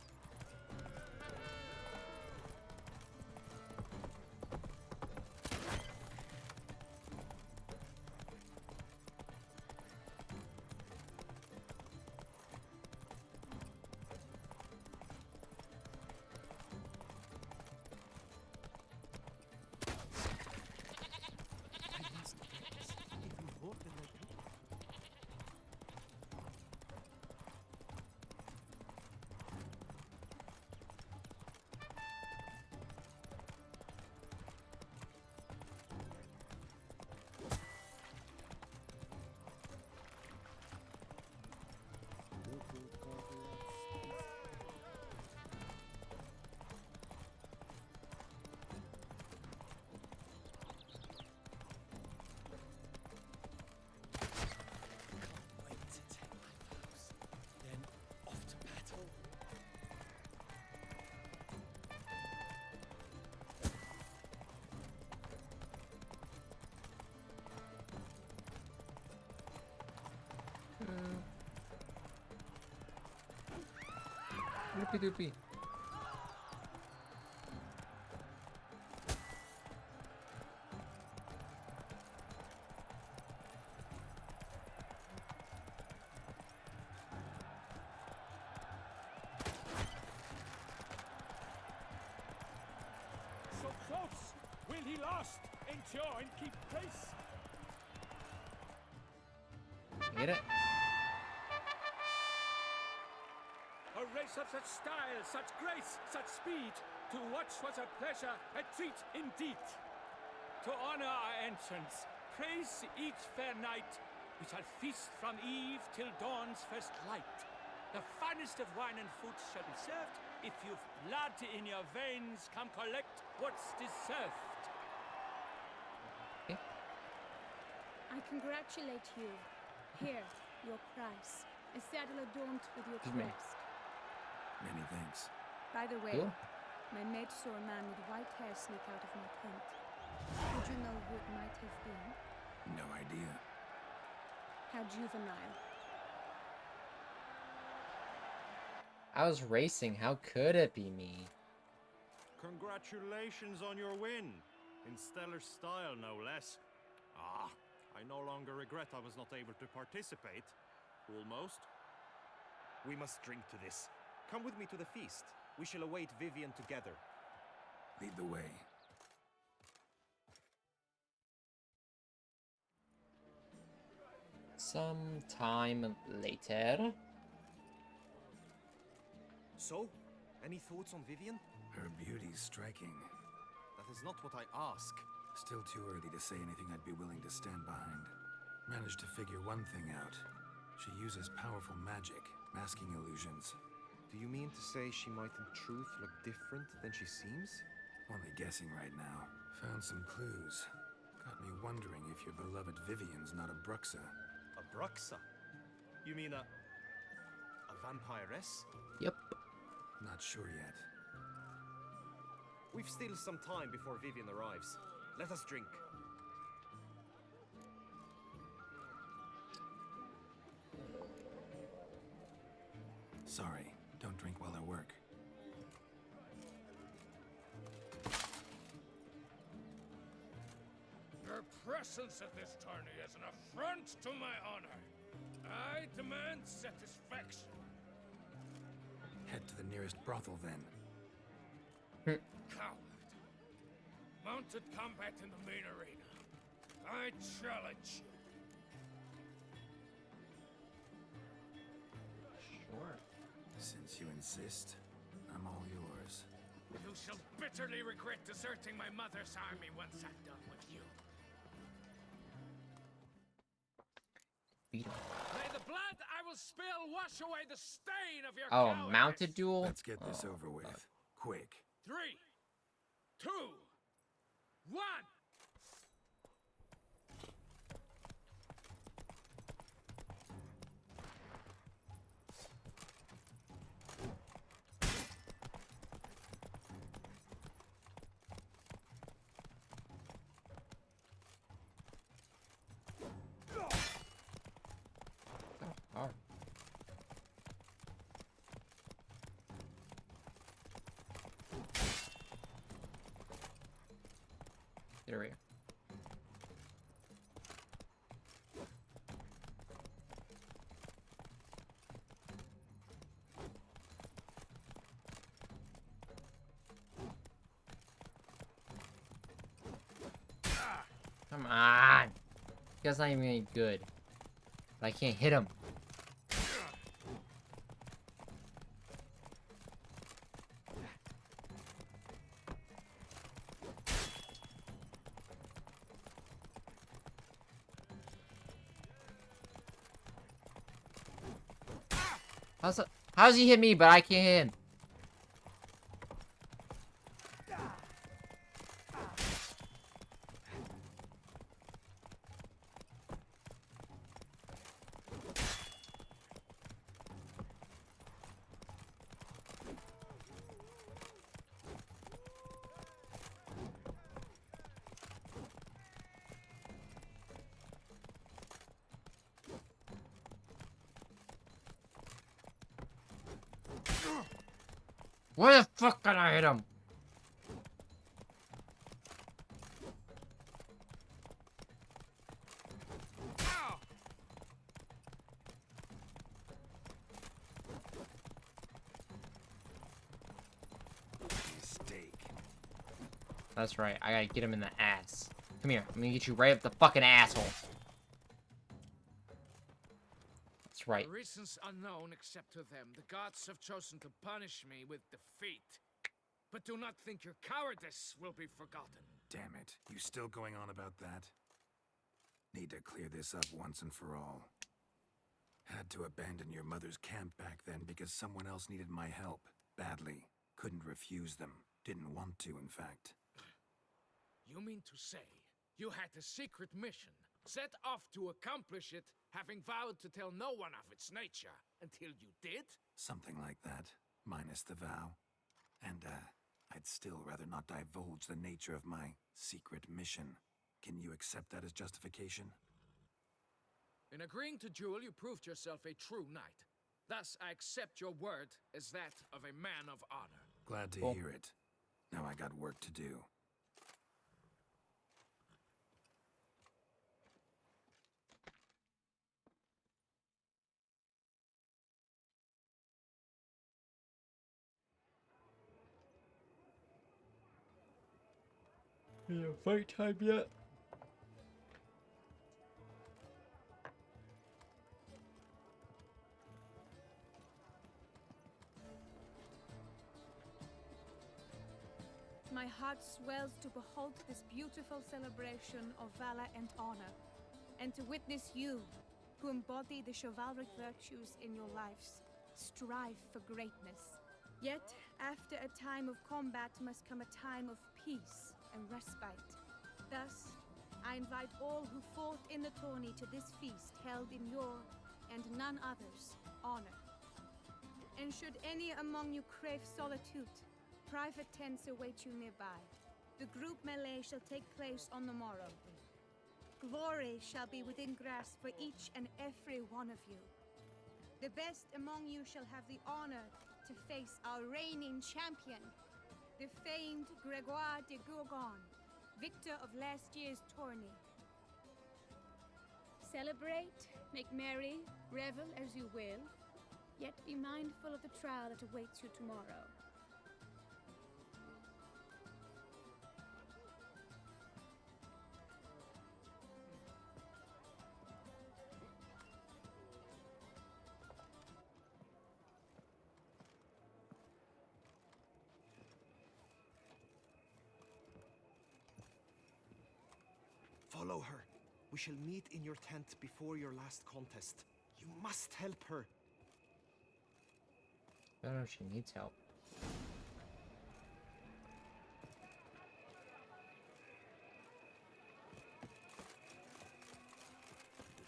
Loopy doopy. So close! Will he last, endure, and keep pace? Get it? A race of such style, such grace, such speed. To watch was a pleasure, a treat indeed. To honor our entrance, praise each fair night. We shall feast from eve till dawn's first light. The finest of wine and food shall be served. If you've blood in your veins, come collect what's deserved. I congratulate you. Here, your prize. A saddle adorned with your Excuse me. crest. Many thanks. By the way, Cool. my maid saw a man with white hair sneak out of my tent. Would you know who it might have been? No idea. How juvenile. I was racing. How could it be me? Congratulations on your win. In stellar style, no less. Ah, I no longer regret I was not able to participate. Almost. We must drink to this. Come with me to the feast. We shall await Vivian together. Lead the way. Some time later. So, any thoughts on Vivian? Her beauty's striking. That is not what I ask. Still too early to say anything I'd be willing to stand behind. Managed to figure one thing out. She uses powerful magic, masking illusions. Do you mean to say she might in truth look different than she seems? Only guessing right now. Found some clues. Got me wondering if your beloved Vivian's not a Bruxa. A Bruxa? You mean a vampiress? Yep. Not sure yet. We've still some time before Vivian arrives. Let us drink. Sorry, don't drink while I work. Your presence at this tourney is an affront to my honor. I demand satisfaction. Head to the nearest brothel then. Coward. Mounted combat in the main arena. I challenge you. Sure. Since you insist, I'm all yours. You shall bitterly regret deserting my mother's army once I'm done with you. Beat him. May the blood I will spill wash away the stain of your Oh, cowardice. mounted duel? Let's get this over with. Quick. 3, 2, 1. area. Come on! This guy's not even any good. But I can't hit him. How's he hit me, but I can't hit him? Where the fuck can I hit him? Mistake. That's right, I gotta get him in the ass. Come here, I'm gonna get you right up the fucking asshole. That's right. For reasons unknown except to them, the gods have chosen to punish me with defeat. But do not think your cowardice will be forgotten. Damn it. You still going on about that? Need to clear this up once and for all. Had to abandon your mother's camp back then because someone else needed my help. Badly. Couldn't refuse them. Didn't want to, in fact. You mean to say you had a secret mission, set off to accomplish it, having vowed to tell no one of its nature, until you did? Something like that. Minus the vow. And, I'd still rather not divulge the nature of my secret mission. Can you accept that as justification? In agreeing to duel, you proved yourself a true knight. Thus, I accept your word as that of a man of honor. Glad to Cool. hear it. Now I got work to do. Yeah, fight time yet? My heart swells to behold this beautiful celebration of valor and honor, and to witness you, who embody the chivalric virtues in your lives, strive for greatness. Yet, after a time of combat must come a time of peace and respite. Thus, I invite all who fought in the tourney to this feast held in your, and none other's, honor. And should any among you crave solitude, private tents await you nearby. The group melee shall take place on the morrow. Glory shall be within grasp for each and every one of you. The best among you shall have the honor to face our reigning champion, the famed Gregoire de Gourgon, victor of last year's tourney. Celebrate, make merry, revel as you will, yet be mindful of the trial that awaits you tomorrow. Follow her. We shall meet in your tent before your last contest. You must help her. I don't know if she needs help.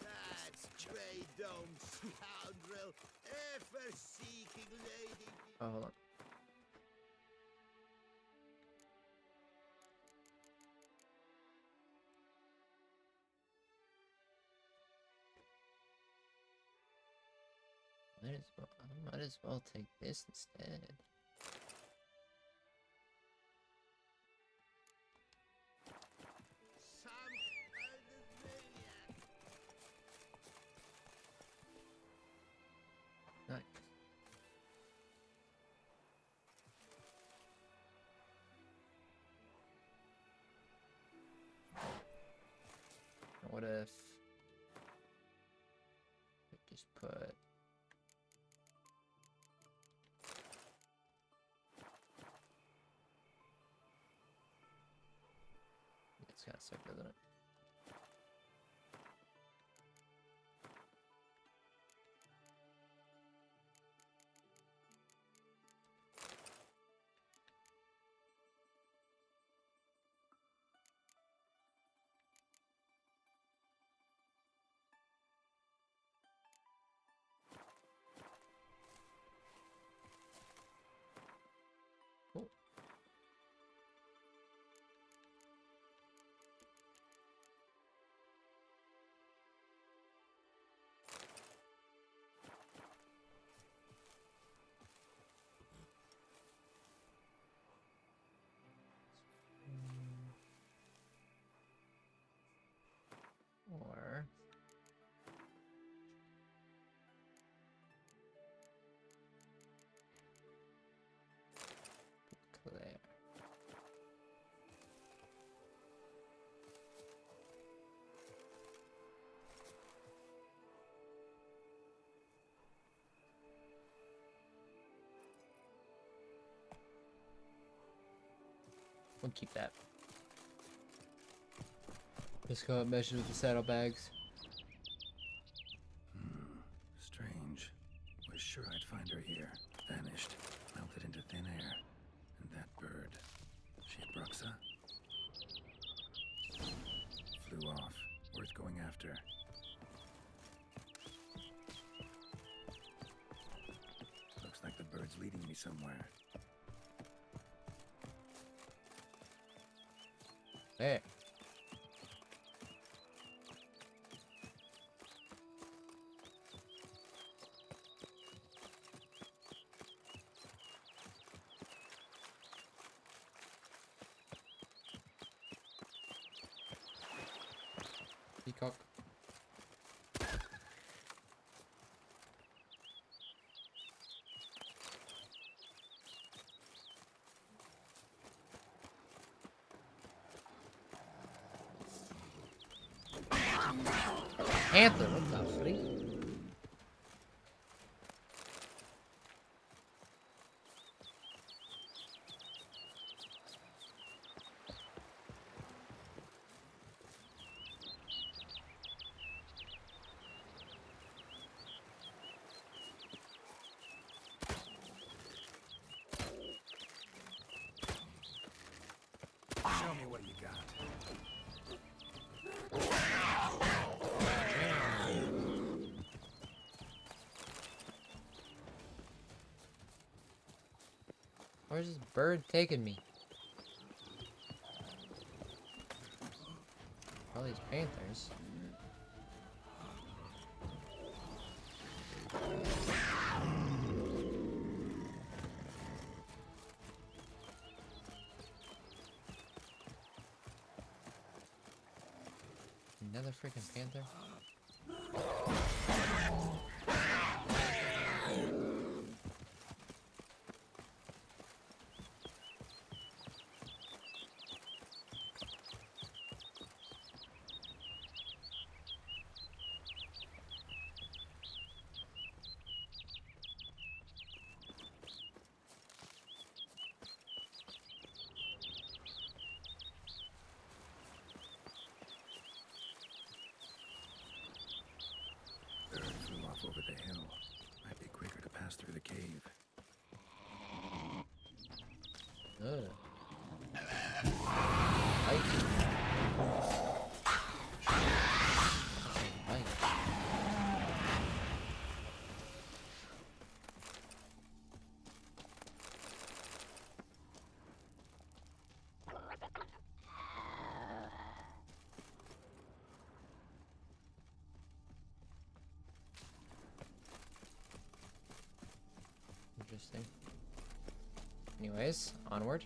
That's trade dome scoundrel, ever seeking lady. Oh, hold on. I might as well take this instead. What if I just put it's kind of sick, doesn't it? Cool. Or Claire. We'll keep that. Just go measure with the saddlebags. Strange. Was sure I'd find her here. Vanished. Melted into thin air. And that bird. She a Bruxa? Flew off. Worth going after. Looks like the bird's leading me somewhere. Hey. Peacock. Panther, what the freak? Show me what you got. Where's this bird taking me? All these panthers. Another freaking panther. Bird flew off over the hill. Might be quicker to pass through the cave. Ugh. Interesting. Anyways, onward.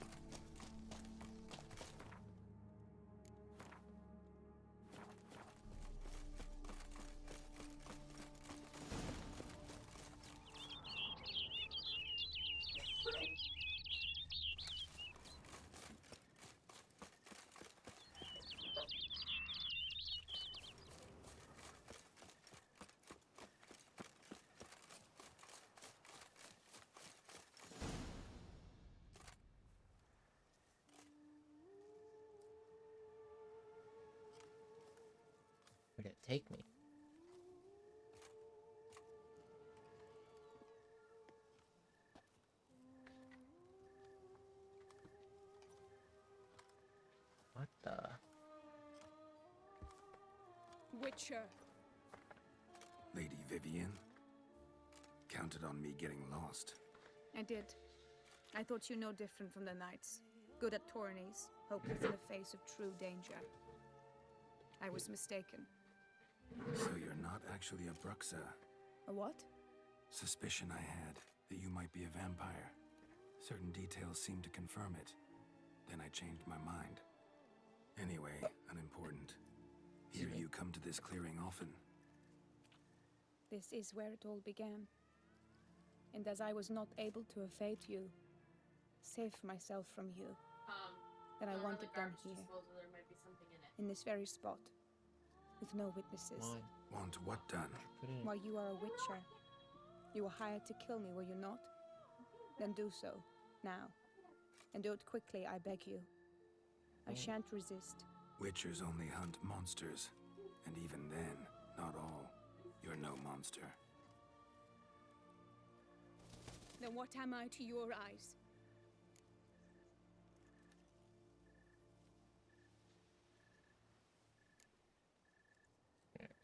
Where'd it take me? What the? Witcher. Lady Vivian? Counted on me getting lost. I did. I thought you no different from the knights. Good at tourneys, hopeless in the face of true danger. I was mistaken. So you're not actually a Bruxa. A what? Suspicion I had that you might be a vampire. Certain details seemed to confirm it. Then I changed my mind. Anyway, unimportant. Hear you come to this clearing often. This is where it all began. And as I was not able to evade you, save myself from you, then I want it done here, There might be something in it. in this very spot, with no witnesses. Why? Want what done? Why, you are a witcher. You were hired to kill me, were you not? Then do so, now. And do it quickly, I beg you. I shan't resist. Witchers only hunt monsters. And even then, not all. You're no monster. Then what am I to your eyes?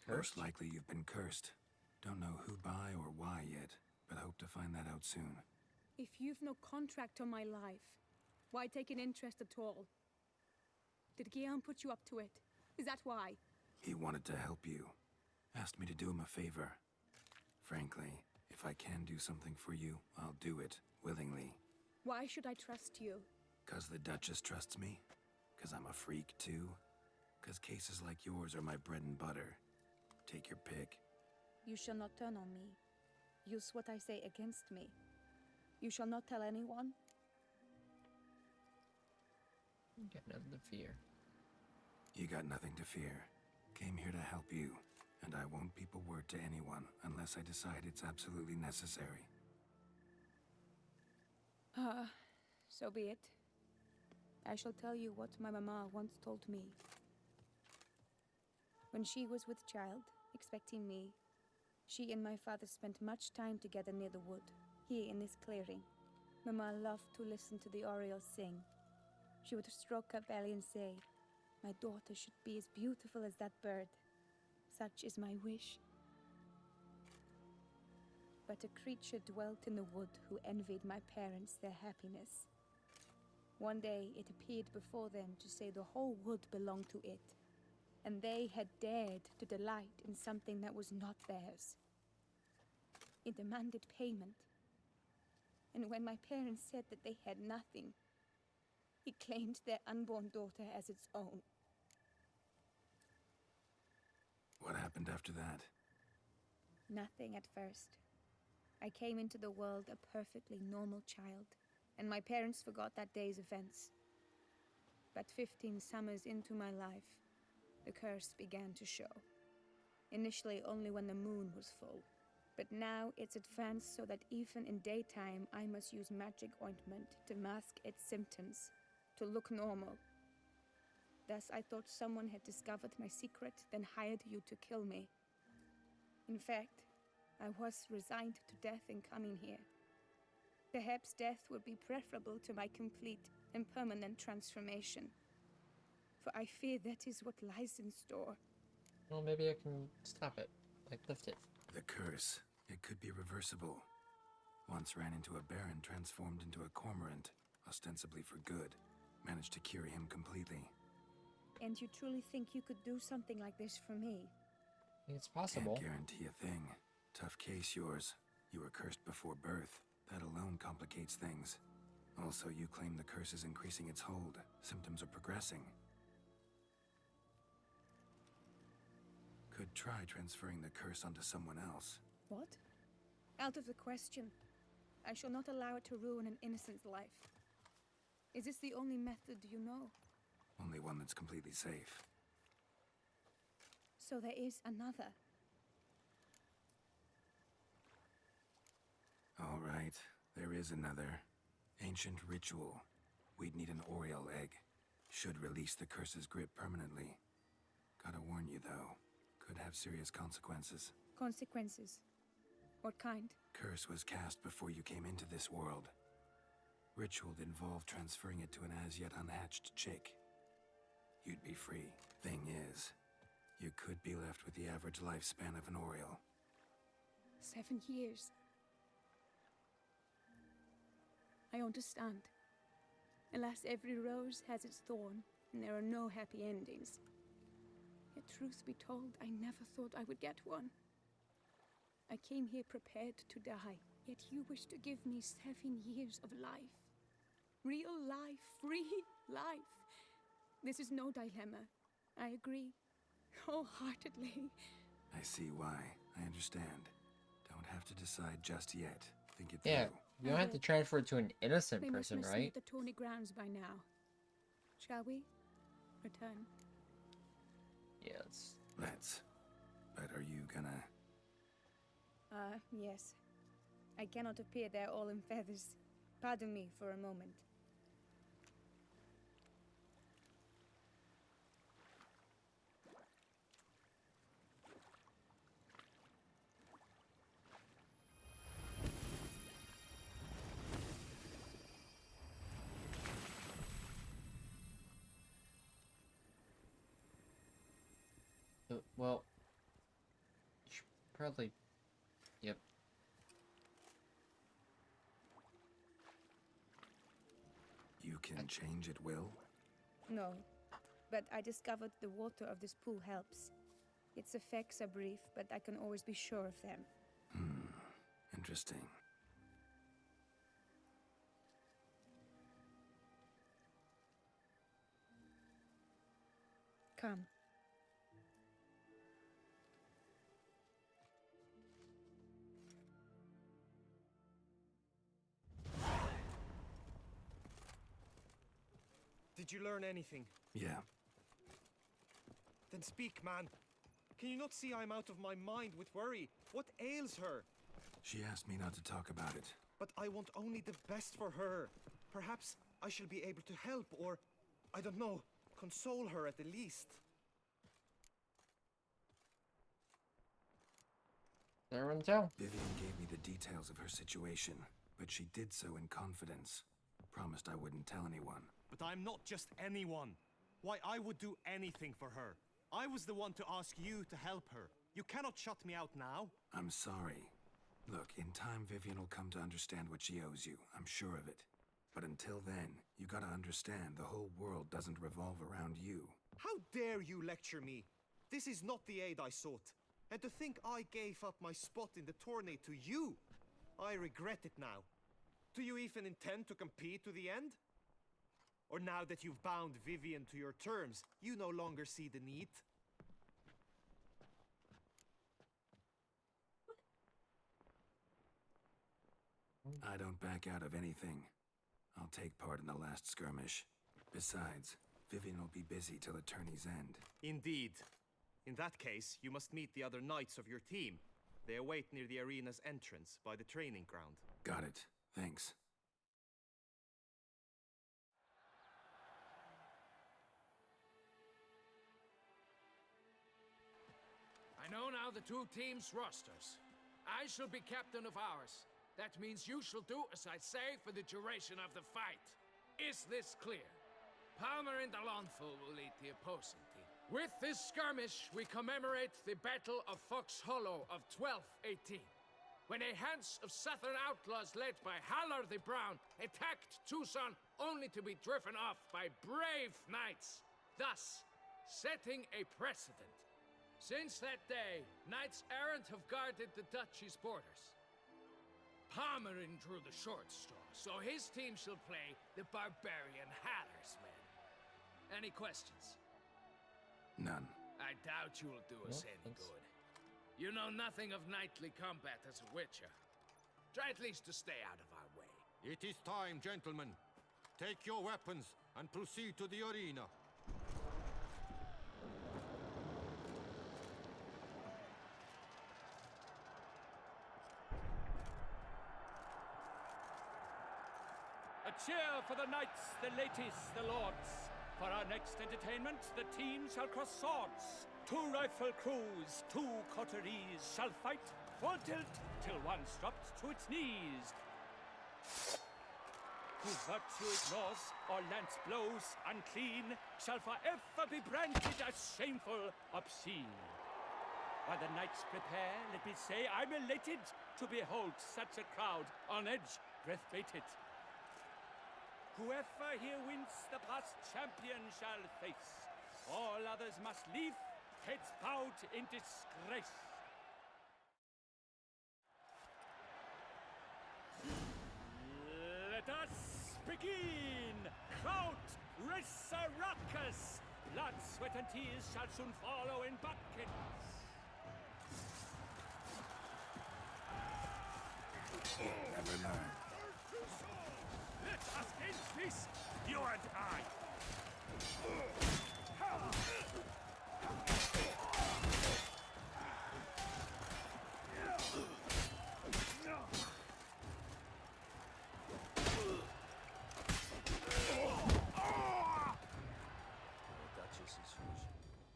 Most likely you've been cursed. Don't know who by or why yet, but hope to find that out soon. If you've no contract on my life, why take an interest at all? Did Guillaume put you up to it? Is that why? He wanted to help you. Asked me to do him a favor. Frankly, if I can do something for you, I'll do it, willingly. Why should I trust you? 'Cause the Duchess trusts me? 'Cause I'm a freak, too? 'Cause cases like yours are my bread and butter. Take your pick. You shall not turn on me. Use what I say against me. You shall not tell anyone. Got nothing to fear. You got nothing to fear. Came here to help you, and I won't peep a word to anyone unless I decide it's absolutely necessary. So be it. I shall tell you what my mama once told me. When she was with child, expecting me, she and my father spent much time together near the wood, here in this clearing. Mama loved to listen to the orioles sing. She would stroke her belly and say, "My daughter should be as beautiful as that bird. Such is my wish." But a creature dwelt in the wood who envied my parents their happiness. One day it appeared before them to say the whole wood belonged to it, and they had dared to delight in something that was not theirs. It demanded payment, and when my parents said that they had nothing, it claimed their unborn daughter as its own. What happened after that? Nothing at first. I came into the world a perfectly normal child, and my parents forgot that day's events. But 15 summers into my life, the curse began to show. Initially only when the moon was full, but now it's advanced so that even in daytime I must use magic ointment to mask its symptoms, to look normal. Thus I thought someone had discovered my secret, then hired you to kill me. In fact, I was resigned to death in coming here. Perhaps death would be preferable to my complete and permanent transformation. For I fear that is what lies in store. Well, maybe I can stop it. Like, lift it. The curse. It could be reversible. Once ran into a baron transformed into a cormorant, ostensibly for good. Managed to cure him completely. And you truly think you could do something like this for me? It's possible. Can't guarantee a thing. Tough case, yours. You were cursed before birth. That alone complicates things. Also, you claim the curse is increasing its hold. Symptoms are progressing. Could try transferring the curse onto someone else. What? Out of the question. I shall not allow it to ruin an innocent's life. Is this the only method you know? Only one that's completely safe. So there is another. All right, there is another. Ancient ritual. We'd need an Oriole egg. Should release the curse's grip permanently. Gotta warn you, though. Could have serious consequences. Consequences? What kind? Curse was cast before you came into this world. Ritual involved transferring it to an as-yet unhatched chick. You'd be free. Thing is, you could be left with the average lifespan of an Oriole. 7 years. I understand. Alas, every rose has its thorn, and there are no happy endings. Yet, truth be told, I never thought I would get one. I came here prepared to die, yet you wish to give me 7 years of life. Real life, free life. This is no dilemma. I agree, wholeheartedly. I see why. I understand. Don't have to decide just yet. Think it through. Yeah, you don't have to transfer it to an innocent We person, must right? meet the Tawny grounds by now. Shall we? Return. Yes. Let's. But are you gonna... Yes. I cannot appear there all in feathers. Pardon me for a moment. Well, you should probably... Yep. You can change at will? No, but I discovered the water of this pool helps. Its effects are brief, but I can always be sure of them. Interesting. Come. Did you learn anything? Yeah. Then speak, man. Can you not see I'm out of my mind with worry? What ails her? She asked me not to talk about it. But I want only the best for her. Perhaps I shall be able to help, or, I don't know, console her at the least. Everyone tell. Vivian gave me the details of her situation, but she did so in confidence. Promised I wouldn't tell anyone. But I'm not just anyone. Why, I would do anything for her. I was the one to ask you to help her. You cannot shut me out now. I'm sorry. Look, in time Vivian will come to understand what she owes you. I'm sure of it. But until then, you gotta understand the whole world doesn't revolve around you. How dare you lecture me? This is not the aid I sought. And to think I gave up my spot in the tourney to you. I regret it now. Do you even intend to compete to the end? Or now that you've bound Vivian to your terms, you no longer see the need? I don't back out of anything. I'll take part in the last skirmish. Besides, Vivian will be busy till the tourney's end. Indeed. In that case, you must meet the other knights of your team. They await near the arena's entrance, by the training ground. Got it. Thanks. I know now the two teams' rosters. I shall be captain of ours. That means you shall do as I say for the duration of the fight. Is this clear? Palmer and Alonso will lead the opposing team. With this skirmish, we commemorate the Battle of Fox Hollow of 1218, when a Hans of Southern outlaws led by Halar the Brown attacked Tucson only to be driven off by brave knights, thus setting a precedent. Since that day, knights errant have guarded the duchy's borders. Palmerin drew the short straw, so his team shall play the barbarian Haller's men. Any questions? None. I doubt you will do us any good. You know nothing of knightly combat as a witcher. Try at least to stay out of our way. It is time, gentlemen. Take your weapons and proceed to the arena. A cheer for the knights, the ladies, the lords. For our next entertainment, the team shall cross swords. 2 rifle crews, 2 coteries shall fight full tilt till one's dropped to its knees. Who virtue ignores or lance blows unclean shall forever be branded as shameful, obscene. While the knights prepare, let me say I'm elated to behold such a crowd on edge, breath-baited. Whoever here wins the past champion shall face. All others must leave, heads bowed in disgrace. Let us begin! Crowd, race a ruckus! Blood, sweat, and tears shall soon follow in buckets. Never learn. Let us end this, you and I.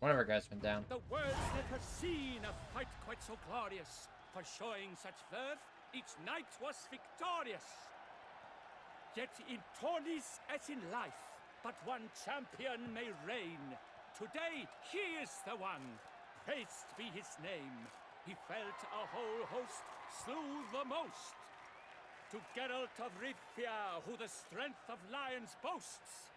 One of our guys went down. The world's never seen a fight quite so glorious. For showing such verve, each knight was victorious. Yet in tourneys as in life, but one champion may reign. Today, he is the one. Praised be his name. He felt a whole host, slew the most. To Geralt of Rivia, who the strength of lions boasts.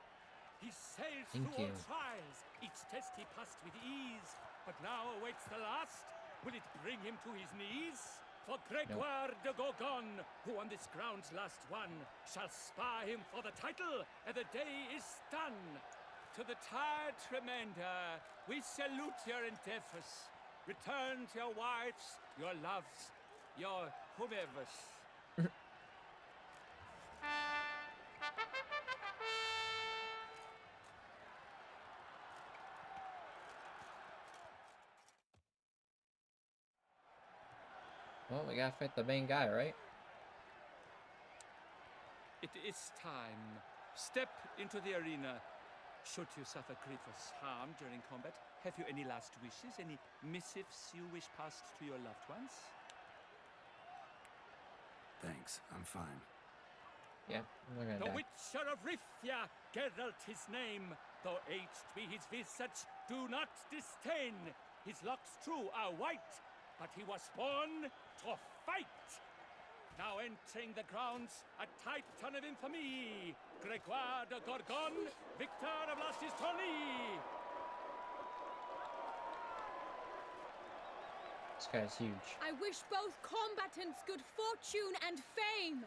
He sailed through all trials, each test he passed with ease. But now awaits the last. Will it bring him to his knees? For Gregoire de Gorgon, who on this ground's last won, shall spar him for the title, and the day is done. To the tired Tremender, we salute your endeavors. Return to your wives, your loves, your whomevers. Well, we gotta fight the main guy, right? It is time. Step into the arena. Should you suffer grievous harm during combat, have you any last wishes? Any missives you wish passed to your loved ones? Thanks, I'm fine. Yeah, we're gonna The die. Witcher of Rithia, Geralt his name. Though aged be his visage, do not disdain. His locks true are white, but he was born to fight. Now entering the grounds, a titan of infamy, Gregoire de Gorgon, victor of last his tourney. This guy's huge. I wish both combatants good fortune and fame.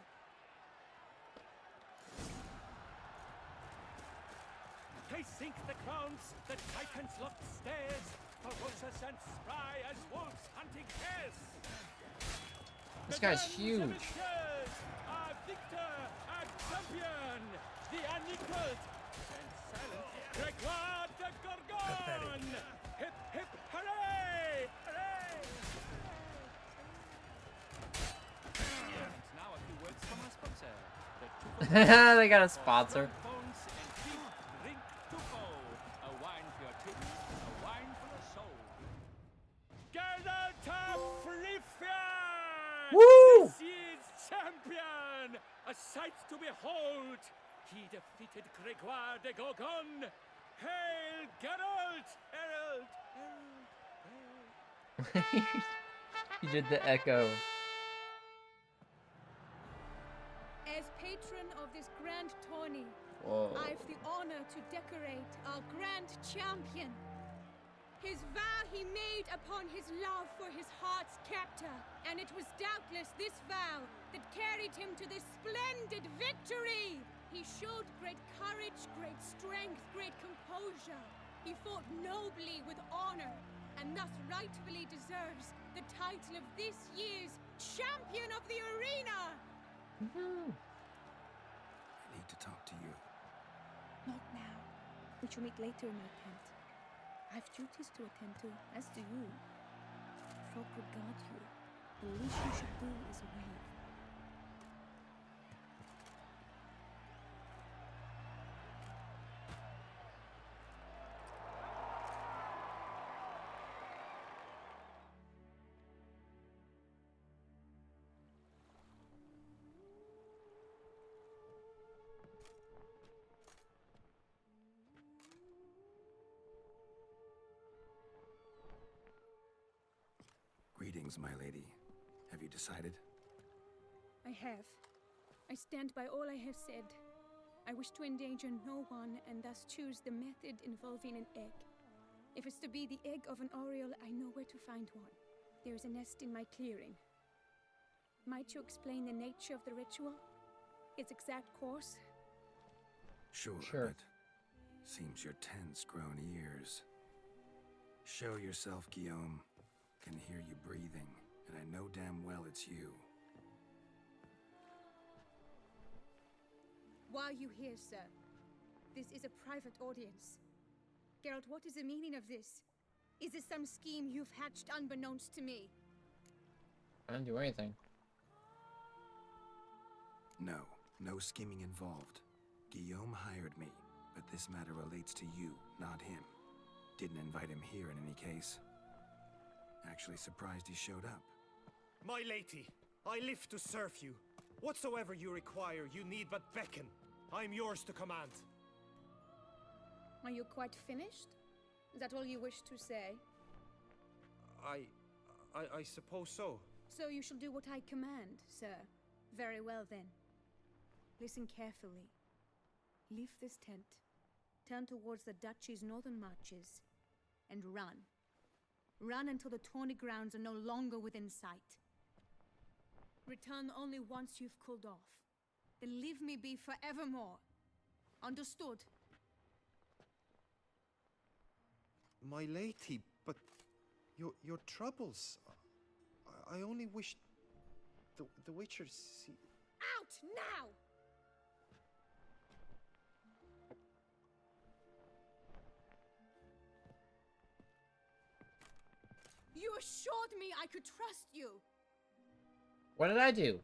They sink the crowns, the titans locked stairs, ferocious and spry as wolves hunting hares. This guy's huge. Our victor, our champion, the unequaled and silent Gregoire de Gorgon. Hip, hip, hooray! Hooray! And now a few words from our sponsor. They got a sponsor. Phones and feet, drink to go. A wine for your teeth, a wine for your soul. Geralt of Rivia! Woo! This year's champion! A sight to behold! He defeated Gregoire de Gorgon! Hail, Geralt! Herald! Herald! Herald! He did the echo. As patron of this grand tourney, Whoa. I've the honor to decorate our grand champion. His vow he made upon his love for his heart's captor, and it was doubtless this vow that carried him to this splendid victory. He showed great courage, great strength, great composure. He fought nobly with honor, and thus rightfully deserves the title of this year's Champion of the Arena. I need to talk to you. Not now. We shall meet later in my tent. I've duties to attend to, as do you. Folk regard you. The least you should do is wave. things, my lady. Have you decided? I have. I stand by all I have said. I wish to endanger no one, and thus choose the method involving an egg. If it's to be the egg of an oriole, I know where to find one. There is a nest in my clearing. Might you explain the nature of the ritual? Its exact course? Sure, Sure. but seems your tense grown ears. Show yourself, Guillaume. Can hear you breathing, and I know damn well it's you. Why are you here, sir? This is a private audience. Geralt, what is the meaning of this? Is this some scheme you've hatched unbeknownst to me? I didn't do anything. No, no scheming involved. Guillaume hired me, but this matter relates to you, not him. Didn't invite him here in any case. Actually surprised he showed up. My lady, I live to serve you. Whatsoever you require, you need but beckon. I'm yours to command. Are you quite finished? Is that all you wish to say? I suppose so. So you shall do what I command, sir. Very well then. Listen carefully. Leave this tent, turn towards the duchy's northern marches, and run. Run until the tawny grounds are no longer within sight. Return only once you've cooled off. Then leave me be forevermore. Understood? My lady, but your troubles. I only wish the Witcher see. Out now! You assured me I could trust you. What did I do?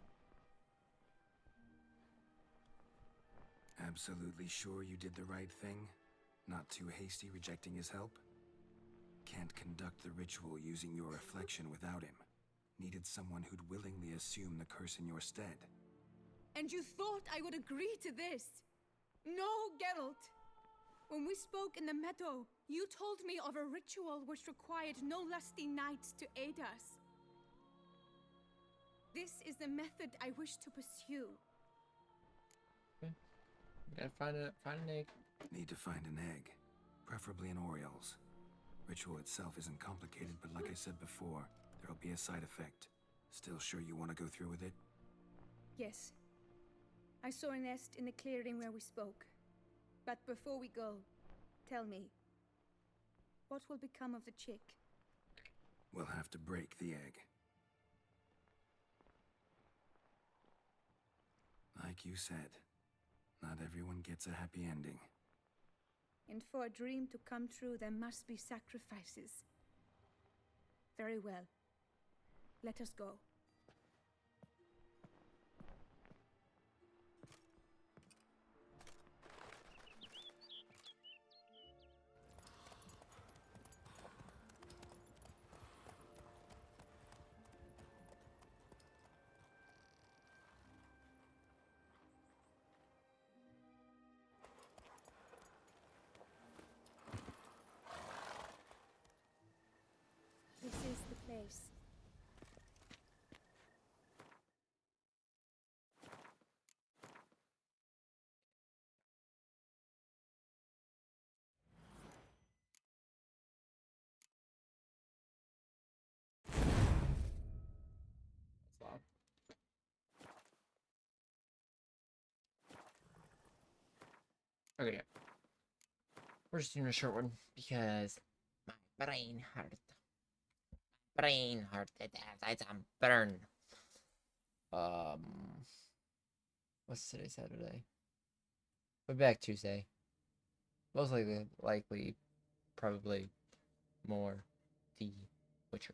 Absolutely sure you did the right thing? Not too hasty rejecting his help? Can't conduct the ritual using your reflection without him. Needed someone who'd willingly assume the curse in your stead. And you thought I would agree to this? No, Geralt. When we spoke in the meadow, you told me of a ritual which required no lusty knights to aid us. This is the method I wish to pursue. Okay. Gotta find an egg. Need to find an egg, preferably an oriole's. Ritual itself isn't complicated, but like I said before, there'll be a side effect. Still sure you want to go through with it? Yes. I saw a nest in the clearing where we spoke. But before we go, tell me, what will become of the chick? We'll have to break the egg. Like you said, not everyone gets a happy ending. And for a dream to come true, there must be sacrifices. Very well. Let us go. This is the place. That's loud. Okay. We're just doing a short one because my brain hurt. Brain hurt. It's a burn. What's today? Saturday. We'll be back Tuesday. Most likely, probably more The Witcher.